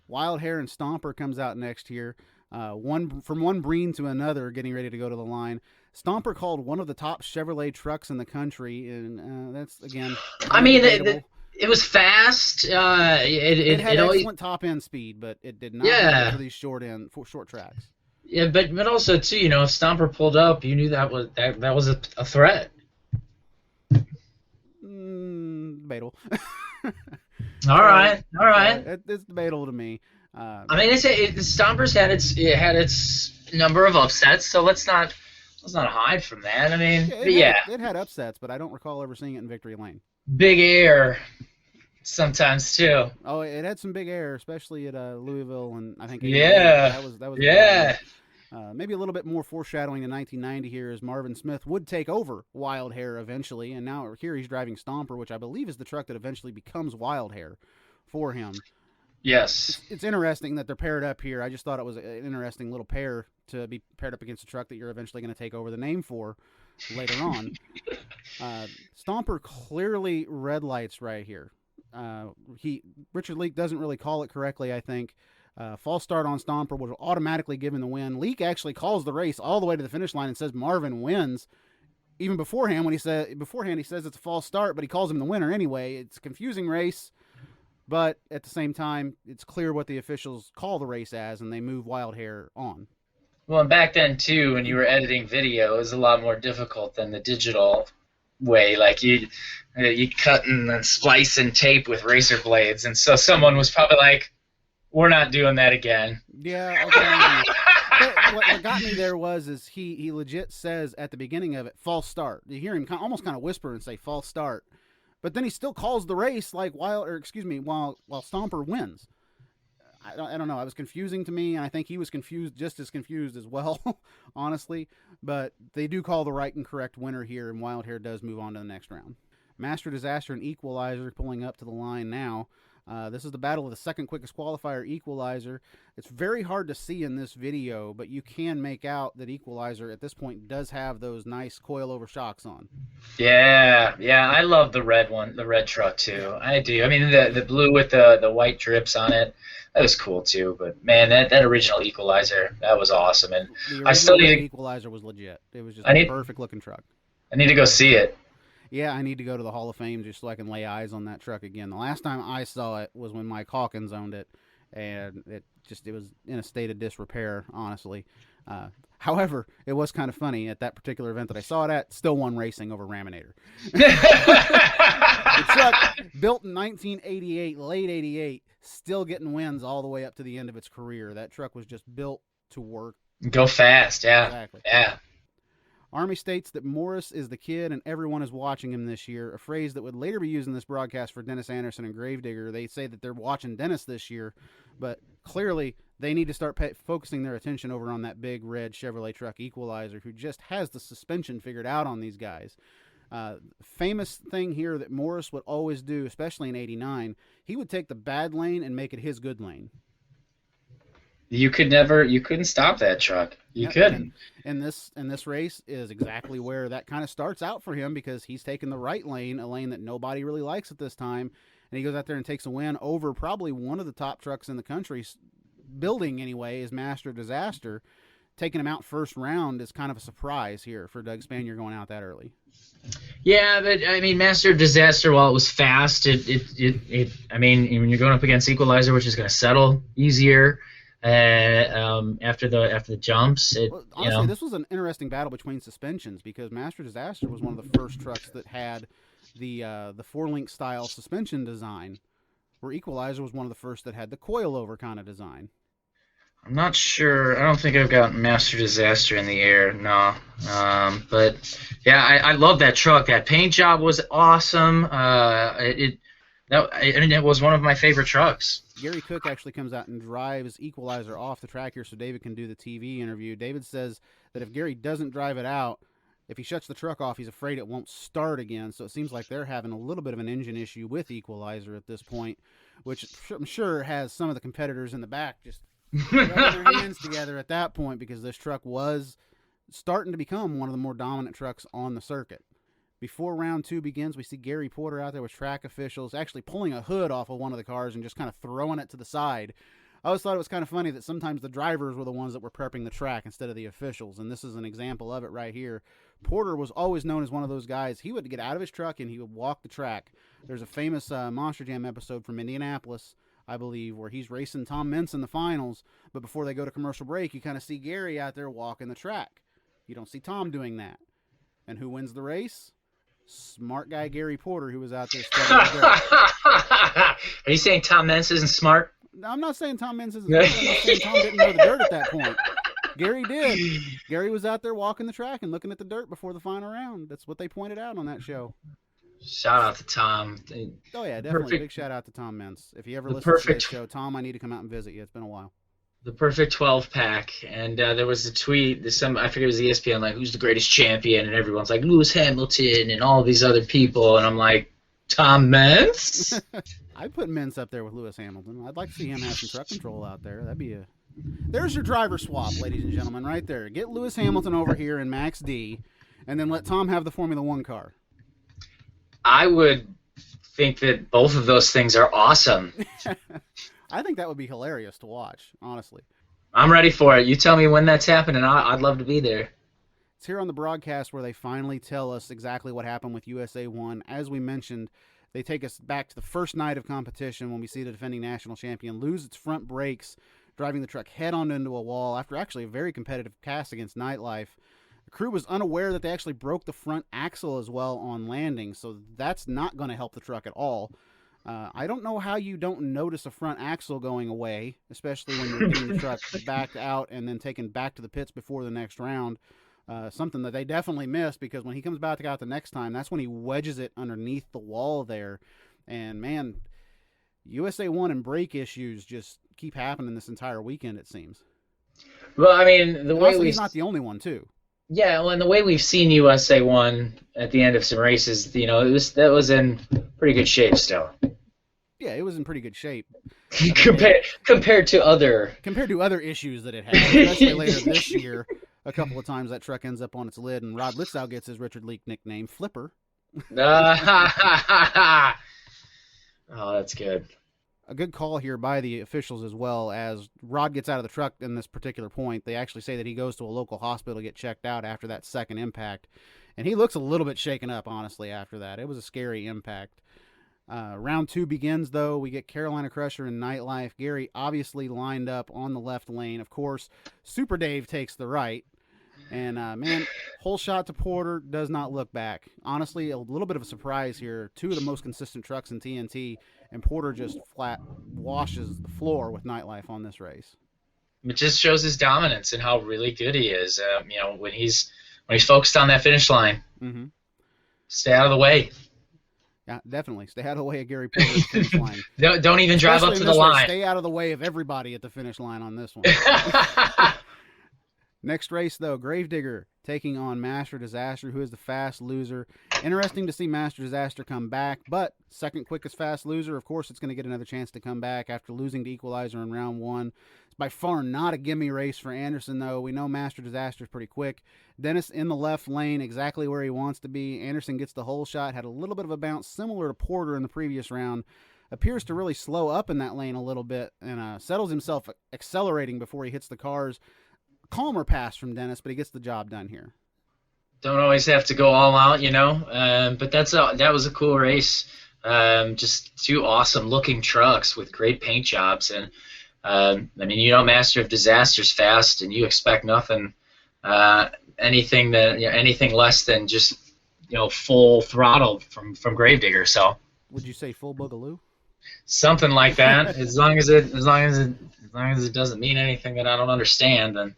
Wild Hair and Stomper comes out next here. From one Breen to another, getting ready to go to the line. Stomper called one of the top Chevrolet trucks in the country, and that's again. I mean, it was fast. It had excellent top end speed, but it did not go for these short tracks. Yeah, but also too, if Stomper pulled up, you knew that was a threat. Debatable. All right. It's debatable to me. I mean, Stomper's had its number of upsets, so let's not hide from that. I mean, it had upsets, but I don't recall ever seeing it in victory lane. Big air, sometimes too. Oh, it had some big air, especially at Louisville, and I think that was maybe a little bit more foreshadowing in 1990 here, as Marvin Smith would take over Wild Hair eventually, and now here he's driving Stomper, which I believe is the truck that eventually becomes Wild Hair for him. Yes. It's interesting that they're paired up here. I just thought it was an interesting little pair to be paired up against a truck that you're eventually going to take over the name for later on. Stomper clearly red lights right here. Richard Leak doesn't really call it correctly, I think. False start on Stomper was automatically given the win. Leak actually calls the race all the way to the finish line and says Marvin wins. Even beforehand, he says it's a false start, but he calls him the winner anyway. It's a confusing race, but at the same time, it's clear what the officials call the race as, and they move Wild Hair on. Well, and back then too, when you were editing video, it was a lot more difficult than the digital way. Like you cutting and splicing tape with razor blades, and so someone was probably like, "We're not doing that again." Yeah. Okay. But what got me there is he legit says at the beginning of it, false start. You hear him almost kind of whisper and say false start, but then he still calls the race like while Stomper wins. I don't know. It was confusing to me, and I think he was just as confused as well, honestly. But they do call the right and correct winner here, and Wild Hair does move on to the next round. Master Disaster and Equalizer pulling up to the line now. This is the battle of the second quickest qualifier, Equalizer. It's very hard to see in this video, but you can make out that Equalizer at this point does have those nice coilover shocks on. Yeah, I love the red one, the red truck too. I do. I mean, the blue with the white drips on it, that was cool too. But man, that original Equalizer, that was awesome. And The original Equalizer was legit. It was just a perfect looking truck. I need to go see it. Yeah, I need to go to the Hall of Fame just so I can lay eyes on that truck again. The last time I saw it was when Mike Hawkins owned it, and it was in a state of disrepair, honestly. However, it was kind of funny at that particular event that I saw it at. Still won racing over Raminator. The truck, built in 1988, late '88, still getting wins all the way up to the end of its career. That truck was just built to work. Go fast, yeah. Exactly. Yeah. Army states that Morris is the kid and everyone is watching him this year, a phrase that would later be used in this broadcast for Dennis Anderson and Gravedigger. They say that they're watching Dennis this year, but clearly they need to start focusing their attention over on that big red Chevrolet truck Equalizer, who just has the suspension figured out on these guys. Famous thing here that Morris would always do, especially in '89, he would take the bad lane and make it his good lane. You couldn't stop that truck. You couldn't. And this race is exactly where that kind of starts out for him, because he's taking the right lane, a lane that nobody really likes at this time, and he goes out there and takes a win over probably one of the top trucks in the country, building anyway, is Master Disaster. Taking him out first round is kind of a surprise here for Doug Spanier going out that early. Yeah, but I mean, Master Disaster, while it was fast, I mean, when you're going up against Equalizer, which is going to settle easier. After the jumps, honestly, this was an interesting battle between suspensions, because Master Disaster was one of the first trucks that had the 4-link style suspension design, where Equalizer was one of the first that had the coilover kind of design. I'm not sure. I don't think I've got Master Disaster in the air. No. But yeah, I love that truck. That paint job was awesome. It was one of my favorite trucks. Gary Cook actually comes out and drives Equalizer off the track here so David can do the TV interview. David says that if Gary doesn't drive it out, if he shuts the truck off, he's afraid it won't start again. So it seems like they're having a little bit of an engine issue with Equalizer at this point, which I'm sure has some of the competitors in the back just rubbing their hands together at that point, because this truck was starting to become one of the more dominant trucks on the circuit. Before round 2 begins, we see Gary Porter out there with track officials actually pulling a hood off of one of the cars and just kind of throwing it to the side. I always thought it was kind of funny that sometimes the drivers were the ones that were prepping the track instead of the officials, and this is an example of it right here. Porter was always known as one of those guys. He would get out of his truck and he would walk the track. There's a famous Monster Jam episode from Indianapolis, I believe, where he's racing Tom Mintz in the finals, but before they go to commercial break, you kind of see Gary out there walking the track. You don't see Tom doing that. And who wins the race? Smart guy Gary Porter, who was out there studying the dirt. Are you saying Tom Mintz isn't smart? I'm not saying Tom Mintz isn't smart. I'm not saying Tom didn't know the dirt at that point. Gary did. Gary was out there walking the track and looking at the dirt before the final round. That's what they pointed out on that show. Shout out to Tom. Oh, yeah, definitely. Big shout out to Tom Mintz. If you ever listen to this show, Tom, I need to come out and visit you. It's been a while. The perfect 12-pack, and there was a tweet. I forget it was ESPN, like, who's the greatest champion, and everyone's like Lewis Hamilton and all these other people, and I'm like, Tom Mintz? I'd put Mintz up there with Lewis Hamilton. I'd like to see him have some truck control out there. There's your driver swap, ladies and gentlemen, right there. Get Lewis Hamilton over here in Max D, and then let Tom have the Formula One car. I would think that both of those things are awesome. I think that would be hilarious to watch, honestly. I'm ready for it. You tell me when that's happening. I'd love to be there. It's here on the broadcast where they finally tell us exactly what happened with USA 1. As we mentioned, they take us back to the first night of competition when we see the defending national champion lose its front brakes, driving the truck head-on into a wall after actually a very competitive cast against Nightlife. The crew was unaware that they actually broke the front axle as well on landing, so that's not going to help the truck at all. I don't know how you don't notice a front axle going away, especially when you're getting the truck back out and then taken back to the pits before the next round. Something that they definitely missed, because when he comes back out the next time, that's when he wedges it underneath the wall there. And, man, USA 1 and brake issues just keep happening this entire weekend, it seems. Well, I mean, he's not the only one, too. Yeah, well, and the way we've seen USA 1 at the end of some races, that was in pretty good shape still. Yeah, it was in pretty good shape. Compared to other issues that it had, especially later this year. A couple of times that truck ends up on its lid, and Rod Litzow gets his Richard Leak nickname, Flipper. Oh, that's good. A good call here by the officials as well. As Rod gets out of the truck in this particular point, they actually say that he goes to a local hospital to get checked out after that second impact. And he looks a little bit shaken up, honestly, after that. It was a scary impact. Round 2 begins, though. We get Carolina Crusher and Nightlife. Gary obviously lined up on the left lane. Of course, Super Dave takes the right. And, man, whole shot to Porter, does not look back. Honestly, a little bit of a surprise here. 2 of the most consistent trucks in TNT, and Porter just flat washes the floor with Nightlife on this race. It just shows his dominance and how really good he is. When he's focused on that finish line, stay out of the way. Yeah, definitely. Stay out of the way of Gary Porter's finish line. Don't even drive up to the line. Stay out of the way of everybody at the finish line on this one. Next race, though, Gravedigger taking on Master Disaster, who is the fast loser. Interesting to see Master Disaster come back, but second quickest fast loser. Of course, it's going to get another chance to come back after losing to Equalizer in round 1. It's by far not a gimme race for Anderson, though. We know Master Disaster is pretty quick. Dennis in the left lane, exactly where he wants to be. Anderson gets the whole shot, had a little bit of a bounce similar to Porter in the previous round. Appears to really slow up in that lane a little bit and settles himself accelerating before he hits the cars. Calmer pass from Dennis, but he gets the job done here. Don't always have to go all out, but that was a cool race. Just 2 awesome looking trucks with great paint jobs, and Master of Disaster's fast, and you expect nothing, anything less than just full throttle from Gravedigger. So would you say full boogaloo? Something like that. as long as it doesn't mean anything that I don't understand, then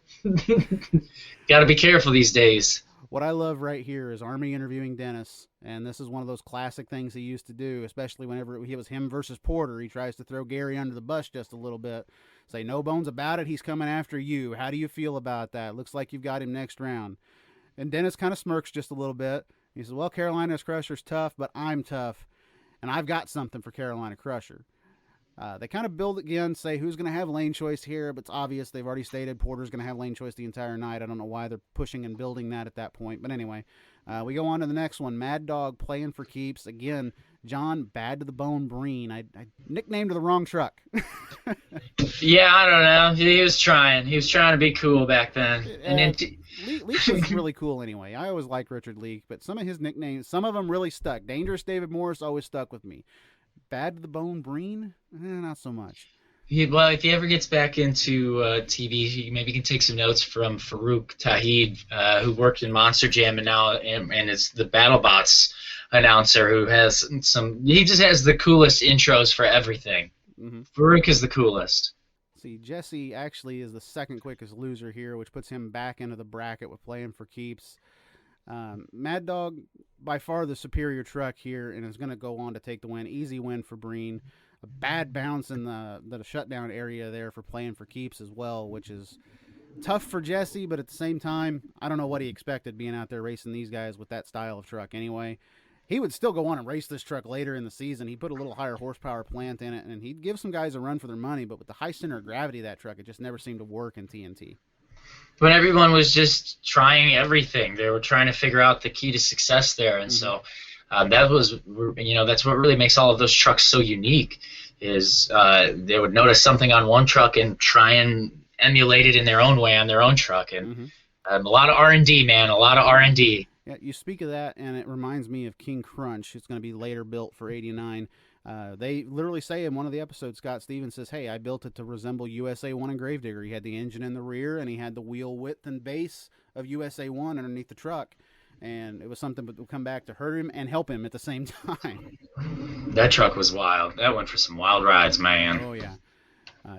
got to be careful these days. What I love right here is Army interviewing Dennis, and this is one of those classic things he used to do, especially whenever it was him versus Porter. He tries to throw Gary under the bus just a little bit. Say, no bones about it, he's coming after you. How do you feel about that? Looks like you've got him next round. And Dennis kind of smirks just a little bit. He says, well, Carolina's Crusher's tough, but I'm tough, and I've got something for Carolina Crusher. They kind of build again, say who's going to have lane choice here, but it's obvious they've already stated Porter's going to have lane choice the entire night. I don't know why they're pushing and building that at that point. But anyway, we go on to the next one. Mad Dog playing for keeps. Again, John, bad to the bone Breen. I nicknamed the wrong truck. Yeah, I don't know. He was trying. He was trying to be cool back then. Leak was really cool anyway. I always liked Richard Leak, but some of his nicknames, some of them really stuck. Dangerous David Morris always stuck with me. Bad to the bone Breen? Not so much. Well, if he ever gets back into TV, he maybe can take some notes from Farouk Tahid, who worked in Monster Jam and now and is the BattleBots announcer, who has some. He just has the coolest intros for everything. Mm-hmm. Farouk is the coolest. See, Jesse actually is the second quickest loser here, which puts him back into the bracket with playing for keeps. Mad Dog, by far the superior truck here, and is going to go on to take the win. Easy win for Breen. A bad bounce in the shutdown area there for playing for keeps as well, which is tough for Jesse, but at the same time, I don't know what he expected being out there racing these guys with that style of truck anyway. He would still go on and race this truck later in the season. He put a little higher horsepower plant in it, and he'd give some guys a run for their money, but with the high center of gravity of that truck, it just never seemed to work in TNT. But everyone was just trying everything. They were trying to figure out the key to success there, and so that's what really makes all of those trucks so unique. Is they would notice something on one truck and try and emulate it in their own way on their own truck, and a lot of R&D, man, a lot of R&D. Yeah, you speak of that, and it reminds me of King Crunch. It's going to be later built for '89. They literally say in one of the episodes, Scott Stevens says, hey, I built it to resemble USA 1 and Gravedigger. He had the engine in the rear, and he had the wheel width and base of USA 1 underneath the truck. And it was something that would come back to hurt him and help him at the same time. That truck was wild. That went for some wild rides, man. Oh, yeah.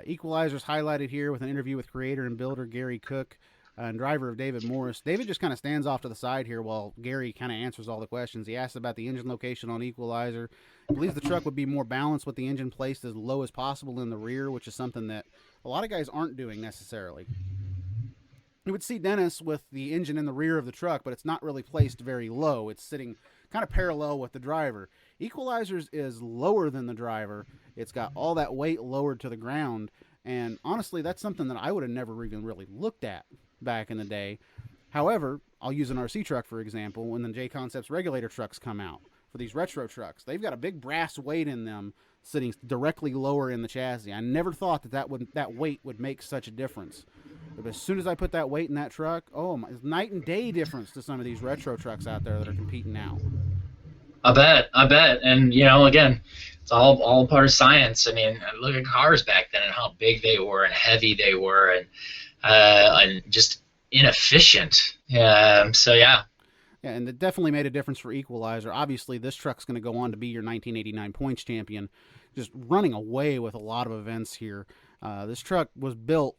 Equalizer's highlighted here with an interview with creator and builder Gary Cook and driver of David Morris. David just kind of stands off to the side here while Gary kind of answers all the questions. He asks about the engine location on Equalizer. He believes the truck would be more balanced with the engine placed as low as possible in the rear, which is something that a lot of guys aren't doing necessarily. You would see Dennis with the engine in the rear of the truck, but it's not really placed very low. It's sitting kind of parallel with the driver. Equalizer's is lower than the driver. It's got all that weight lowered to the ground, and honestly, that's something that I would have never even really looked at back in the day. However, I'll use an RC truck, for example, when the J-Concepts regulator trucks come out for these retro trucks. They've got a big brass weight in them sitting directly lower in the chassis. I never thought that weight would make such a difference. But as soon as I put that weight in that truck, oh my, it's night and day difference to some of these retro trucks out there that are competing now. I bet. And, again, it's all part of science. I mean, look at cars back then and how big they were and heavy they were and just inefficient. So, yeah. Yeah, and it definitely made a difference for Equalizer. Obviously, this truck's going to go on to be your 1989 points champion, just running away with a lot of events here. This truck was built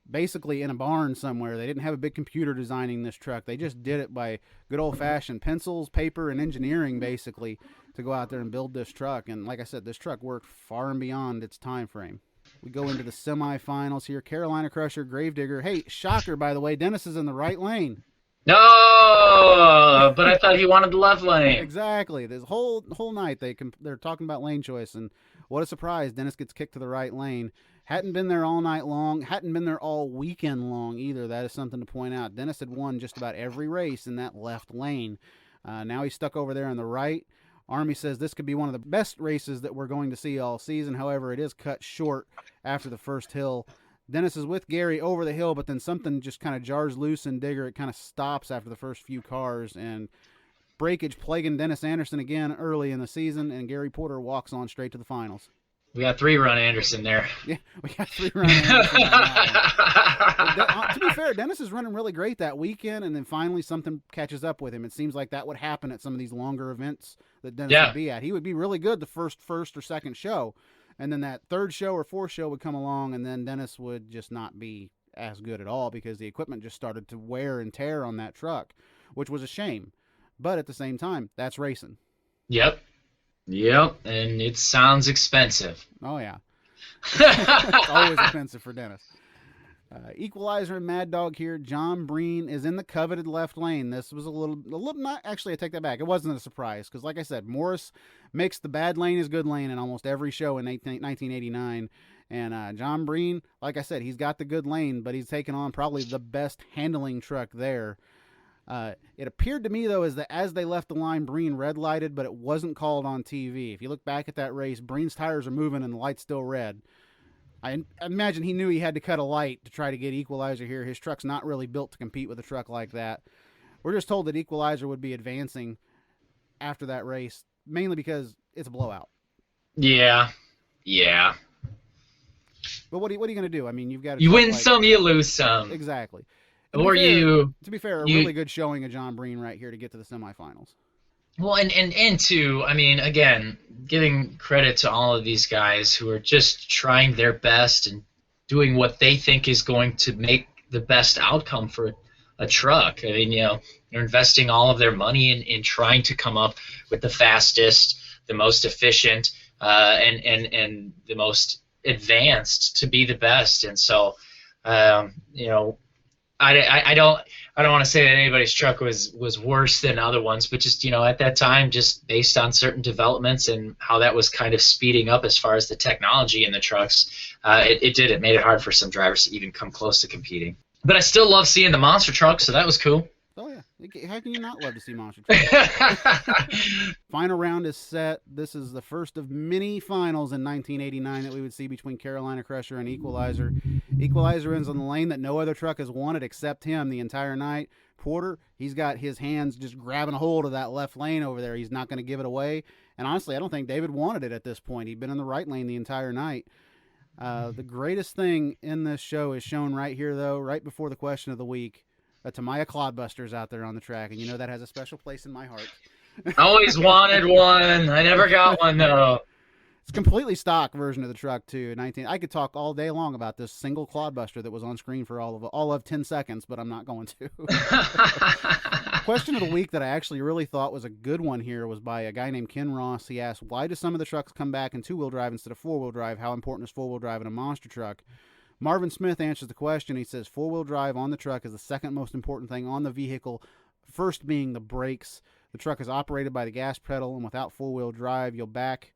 basically in a barn somewhere. They didn't have a big computer designing this truck. They just did it by good old-fashioned pencils, paper, and engineering, basically, to go out there and build this truck. And like I said, this truck worked far and beyond its time frame. We go into the semifinals here. Carolina Crusher, Gravedigger. Hey, shocker, by the way, Dennis is in the right lane. No, but I thought he wanted the left lane. Exactly. This whole night they're talking about lane choice, and what a surprise! Dennis gets kicked to the right lane. Hadn't been there all night long. Hadn't been there all weekend long either. That is something to point out. Dennis had won just about every race in that left lane. Now he's stuck over there on the right. Army says this could be one of the best races that we're going to see all season. However, it is cut short after the first hill. Dennis is with Gary over the hill, but then something just kind of jars loose in Digger. It kind of stops after the first few cars, and breakage plaguing Dennis Anderson again early in the season, and Gary Porter walks on straight to the finals. We got 3-run Anderson there. Yeah, we got 3-run Anderson. To be fair, Dennis is running really great that weekend, and then finally something catches up with him. It seems like that would happen at some of these longer events that Dennis would be at. He would be really good the first or second show, and then that third show or fourth show would come along, and then Dennis would just not be as good at all because the equipment just started to wear and tear on that truck, which was a shame. But at the same time, that's racing. Yep, and it sounds expensive. Oh, yeah. It's always expensive for Dennis. Equalizer and Mad Dog here. John Breen is in the coveted left lane. This was a little not actually. I take that back. It wasn't a surprise because, like I said, Morris makes the bad lane his good lane in almost every show in 1989. And John Breen, like I said, he's got the good lane, but he's taken on probably the best handling truck there. It appeared to me, though, as they left the line, Breen red lighted, but it wasn't called on TV. If you look back at that race, Breen's tires are moving and the light's still red. I imagine he knew he had to cut a light to try to get Equalizer here. His truck's not really built to compete with a truck like that. We're just told that Equalizer would be advancing after that race, mainly because it's a blowout. Yeah. But what are you going to do? I mean, you've got to... You win some, you lose some. Exactly. To be fair, a really good showing of John Breen right here to get to the semifinals. Well, and two, I mean, again, giving credit to all of these guys who are just trying their best and doing what they think is going to make the best outcome for a truck. I mean, they're investing all of their money in trying to come up with the fastest, the most efficient, and the most advanced to be the best. And so, I don't want to say that anybody's truck was worse than other ones, but just, at that time, just based on certain developments and how that was kind of speeding up as far as the technology in the trucks, it made it hard for some drivers to even come close to competing. But I still love seeing the monster truck, so that was cool. Oh, yeah. How can you not love to see monster trucks? Final round is set. This is the first of many finals in 1989 that we would see between Carolina Crusher and Equalizer. Equalizer ends on the lane that no other truck has wanted except him the entire night. Porter, he's got his hands just grabbing a hold of that left lane over there. He's not going to give it away. And honestly, I don't think David wanted it at this point. He'd been in the right lane the entire night. The greatest thing in this show is shown right here, though, right before the question of the week. Tamiya Clodbusters out there on the track, and that has a special place in my heart. Always wanted one. I never got one, though. It's a completely stock version of the truck, too. I could talk all day long about this single Clodbuster that was on screen for all of 10 seconds, but I'm not going to. Question of the week that I actually really thought was a good one here was by a guy named Ken Ross. He asked, why do some of the trucks come back in two-wheel drive instead of four-wheel drive? How important is four-wheel drive in a monster truck? Marvin Smith answers the question. He says four-wheel drive on the truck is the second most important thing on the vehicle, first being the brakes. The truck is operated by the gas pedal, and without four-wheel drive, you'll back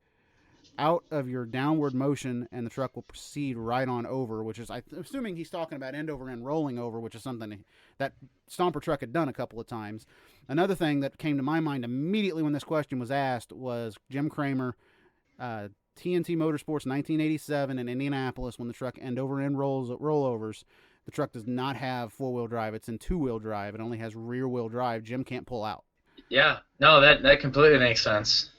out of your downward motion, and the truck will proceed right on over, which is, I'm assuming he's talking about end-over-end rolling over, which is something that Stomper truck had done a couple of times. Another thing that came to my mind immediately when this question was asked was Jim Cramer, TNT Motorsports 1987 in Indianapolis when the truck end-over-end rollovers. The truck does not have four-wheel drive. It's in two-wheel drive. It only has rear-wheel drive. Jim can't pull out. Yeah, no, that completely makes sense.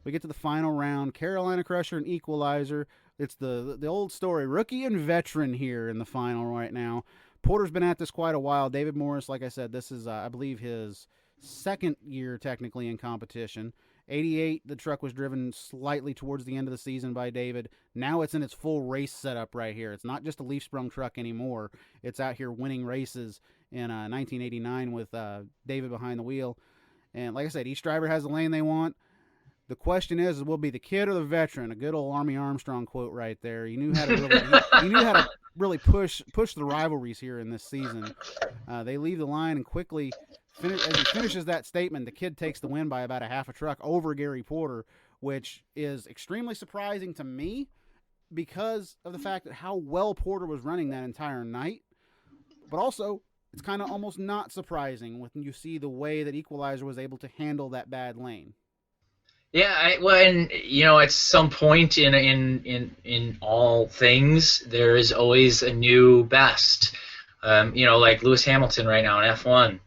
We get to the final round. Carolina Crusher and Equalizer. It's the old story. Rookie and veteran here in the final right now. Porter's been at this quite a while. David Morris, like I said, this is, I believe, his second year technically in competition. 88, the truck was driven slightly towards the end of the season by David. Now it's in its full race setup right here. It's not just a leaf-sprung truck anymore. It's out here winning races in 1989 with David behind the wheel. And like I said, each driver has the lane they want. The question is, will be the kid or the veteran? A good old Army Armstrong quote right there. He knew how to really push the rivalries here in this season. They leave the line and quickly, as he finishes that statement, the kid takes the win by about a half a truck over Gary Porter, which is extremely surprising to me because of the fact that how well Porter was running that entire night. But also, it's kind of almost not surprising when you see the way that Equalizer was able to handle that bad lane. Yeah, and at some point in all things, there is always a new best. Like Lewis Hamilton right now in F1.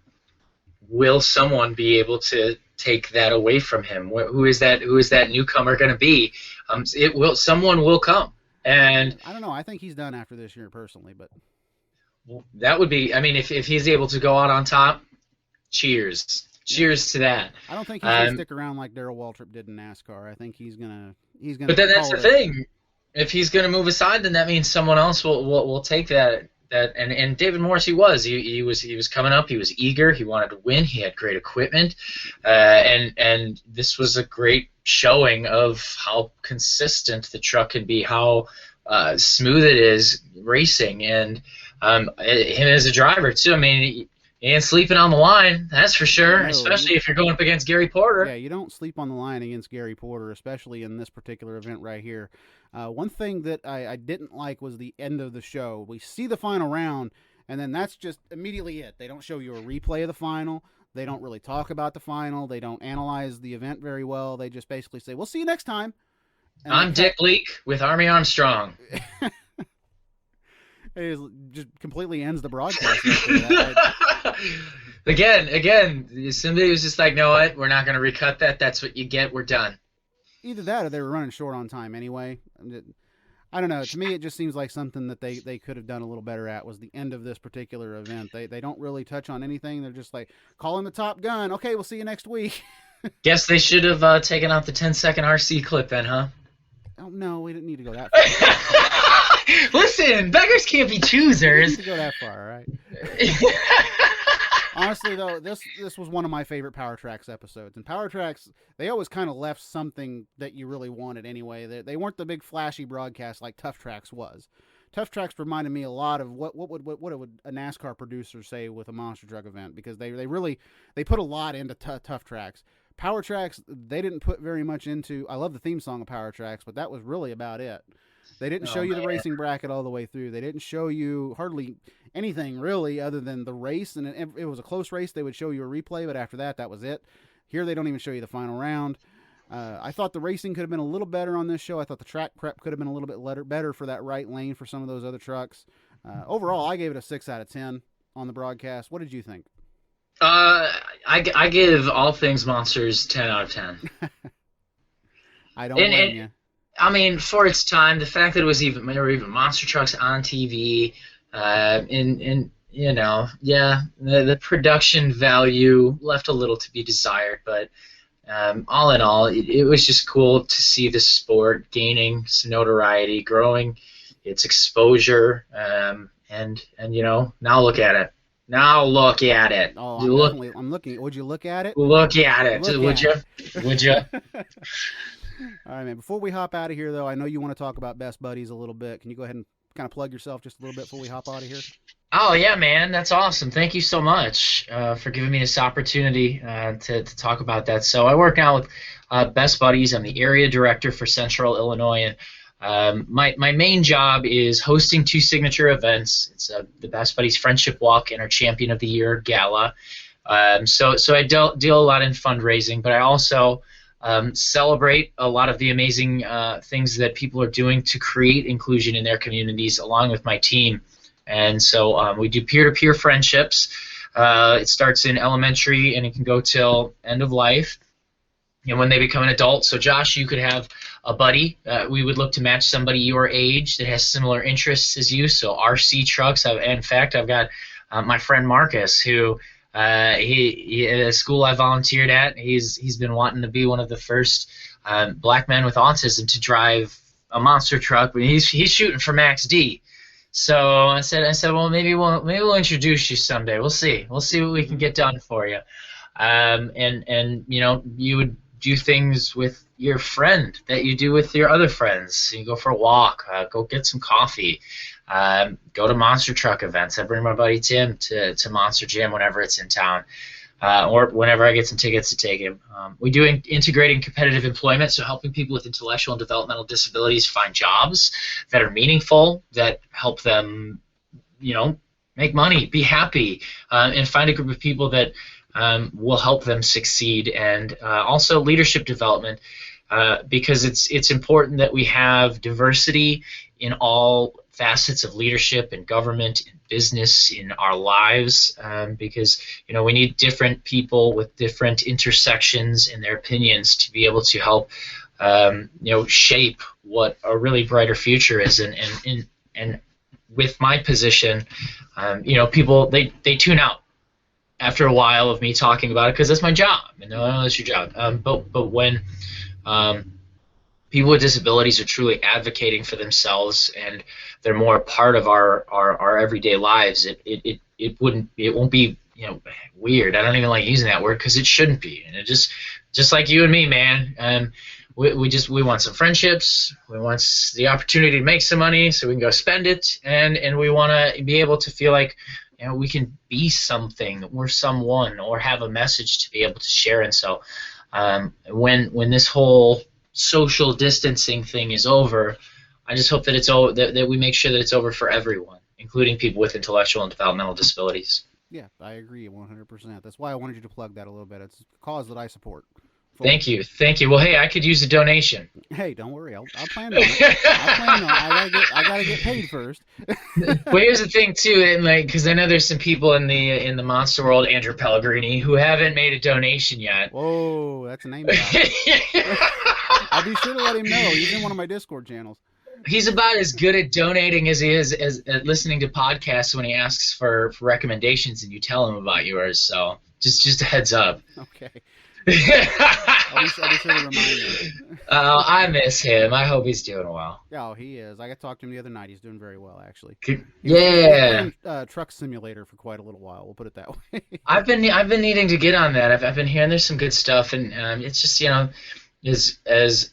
Will someone be able to take that away from him? Who is that newcomer going to be? Someone will come. And I don't know. I think he's done after this year personally, but that would be. I mean, if he's able to go out on top, cheers. Cheers to that. I don't think he's gonna stick around like Darrell Waltrip did in NASCAR. I think he's gonna. But then that's the thing. If he's gonna move aside, then that means someone else will take that. And David Morris, he was coming up. He was eager. He wanted to win. He had great equipment, and this was a great showing of how consistent the truck can be, how smooth it is racing, and him as a driver too. I mean. He ain't sleeping on the line, that's for sure, no, especially if you're going up against Gary Porter. Yeah, you don't sleep on the line against Gary Porter, especially in this particular event right here. One thing that I didn't like was the end of the show. We see the final round, and then that's just immediately it. They don't show you a replay of the final. They don't really talk about the final. They don't analyze the event very well. They just basically say, we'll see you next time. And I'm Dick Leak with Army Armstrong. It just completely ends the broadcast. Right Again, somebody was just like, no, what? We're not going to recut that. That's what you get. We're done. Either that or they were running short on time anyway. I don't know. To me, it just seems like something that they could have done a little better at was the end of this particular event. They don't really touch on anything. They're just like, calling the Top Gun. Okay, we'll see you next week. Guess they should have taken out the 10-second RC clip then, huh? Oh, no, we didn't need to go that far. Listen, beggars can't be choosers. We didn't need to go that far, all right? Honestly, though, this was one of my favorite Power Tracks episodes. And Power Tracks, they always kind of left something that you really wanted anyway. They weren't the big flashy broadcast like Tough Tracks was. Tough Tracks reminded me a lot of what would a NASCAR producer say with a monster truck event, because they put a lot into Tough Tracks. Power Tracks, they didn't put very much into. I love the theme song of Power Tracks, but that was really about it. They didn't show you the racing bracket all the way through. They didn't show you hardly anything really other than the race, and it was a close race. They would show you a replay, but after that was it. Here they don't even show you the final round. I thought the racing could have been a little better on this show. I thought the track prep could have been a little bit better for that right lane for some of those other trucks. Overall, I gave it a 6 out of 10 on the broadcast. What did you think? I give All Things Monsters 10 out of 10. I don't blame you. I mean, for its time, the fact that there were even monster trucks on TV, the production value left a little to be desired, but all in all, it was just cool to see the sport gaining some notoriety, growing its exposure, and now look at it. Now look at it. Oh, I'm looking. Would you look at it? Look at it. Would you? Would you? All right, man. Before we hop out of here, though, I know you want to talk about Best Buddies a little bit. Can you go ahead and kind of plug yourself just a little bit before we hop out of here? Oh, yeah, man. That's awesome. Thank you so much for giving me this opportunity to talk about that. So I work now with Best Buddies. I'm the area director for Central Illinois. And my main job is hosting 2 signature events. It's the Best Buddies Friendship Walk and our Champion of the Year Gala. So I deal a lot in fundraising, but I also celebrate a lot of the amazing things that people are doing to create inclusion in their communities, along with my team. And so we do peer-to-peer friendships. It starts in elementary and it can go till end of life. And when they become an adult, so Josh, you could have a buddy. We would look to match somebody your age that has similar interests as you. So RC trucks. In fact, I've got my friend Marcus, who he at a school I volunteered at. He's been wanting to be one of the first black men with autism to drive a monster truck. But he's shooting for Max D. So I said, well, maybe we'll introduce you someday. We'll see what we can get done for you. And you know, you would do things with your friend that you do with your other friends. You go for a walk, go get some coffee, go to monster truck events. I bring my buddy Tim to Monster Jam whenever it's in town, or whenever I get some tickets to take him. We do integrating competitive employment, so helping people with intellectual and developmental disabilities find jobs that are meaningful, that help them, you know, make money, be happy, and find a group of people that will help them succeed, and also leadership development, because it's important that we have diversity in all facets of leadership and government and business in our lives, because you know we need different people with different intersections in their opinions to be able to help you know, shape what a really brighter future is. And with my position, you know, people they tune out after a while of me talking about it, because that's my job. You know, that's your job. But when people with disabilities are truly advocating for themselves and they're more a part of our everyday lives, it won't be, you know, weird. I don't even like using that word because it shouldn't be. And it just like you and me, man. We want some friendships. We want the opportunity to make some money so we can go spend it, and we want to be able to feel like, you know, we can be something or someone or have a message to be able to share. And so when this whole social distancing thing is over, I just hope that it's that we make sure that it's over for everyone, including people with intellectual and developmental disabilities. Yeah, I agree 100%. That's why I wanted you to plug that a little bit. It's a cause that I support. Thank you. Well, hey, I could use a donation. Hey, don't worry. I'll plan on it. I gotta get paid first. Well, here's the thing too, and like, because I know there's some people in the monster world, Andrew Pellegrini, who haven't made a donation yet. Whoa, that's a name drop. I'll be sure to let him know. He's in one of my Discord channels. He's about as good at donating as he is at listening to podcasts when he asks for recommendations and you tell him about yours. So just a heads up. Okay. I'll be sure to remind him. Oh, I miss him. I hope he's doing well. Oh, he is. I got to talk to him the other night. He's doing very well, actually. Yeah. Truck Simulator for quite a little while. We'll put it that way. I've been needing to get on that. I've been hearing there's some good stuff, and it's just, you know, as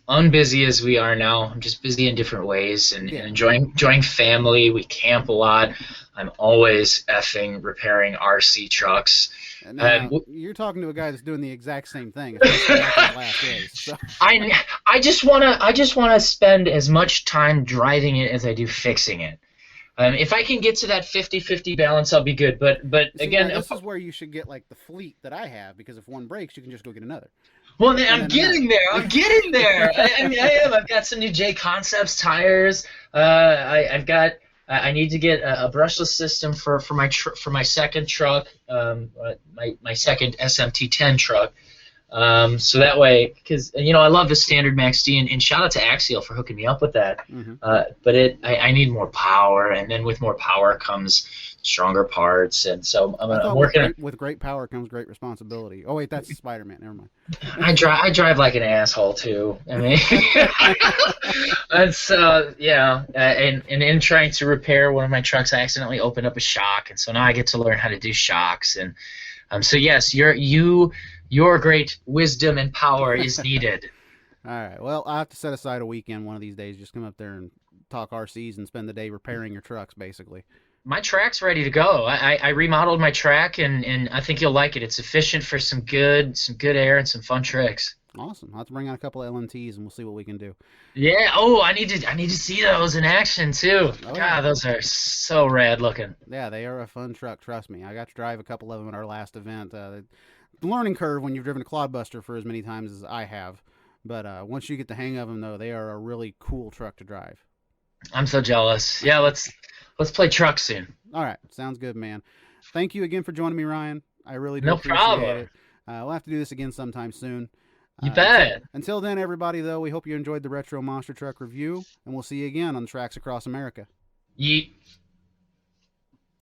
unbusy as we are now, I'm just busy in different ways and enjoying family. We camp a lot. I'm always effing repairing RC trucks. And you're talking to a guy that's doing the exact same thing. Especially after the last race, so. I just wanna spend as much time driving it as I do fixing it. If I can get to that 50-50 balance, I'll be good. But again, this is where you should get like the fleet that I have, because if one breaks, you can just go get another. Well, I'm getting there. I mean, I am. I've got some new J Concepts tires. I've got. I need to get a brushless system for my second truck, my second SMT10 truck. So that way, because you know I love the standard Max D, and shout out to Axial for hooking me up with that. Mm-hmm. But I need more power, and then with more power comes stronger parts, and so I'm working. With great power comes great responsibility. Oh wait, that's Spider-Man. Never mind. I drive like an asshole too. I mean, and so yeah, and in trying to repair one of my trucks, I accidentally opened up a shock, and so now I get to learn how to do shocks, and so yes, your great wisdom and power is needed. All right. Well, I'll have to set aside a weekend one of these days. Just come up there and talk RCs and spend the day repairing your trucks, basically. My track's ready to go. I remodeled my track, and I think you'll like it. It's efficient for some good air and some fun tricks. Awesome. I'll have to bring out a couple of LNTs, and we'll see what we can do. Yeah. Oh, I need to see those in action too. Oh, God, yeah. Those are so rad looking. Yeah, they are a fun truck. Trust me. I got to drive a couple of them at our last event. The learning curve when you've driven a Clodbuster for as many times as I have, but once you get the hang of them, though, they are a really cool truck to drive. I'm so jealous. Yeah, let's play truck soon. All right, sounds good, man. Thank you again for joining me, Ryan. I really do No appreciate problem. it. We'll have to do this again sometime soon. You bet. Until then, everybody, though, we hope you enjoyed the Retro Monster Truck review, and we'll see you again on the tracks across America. Yeet.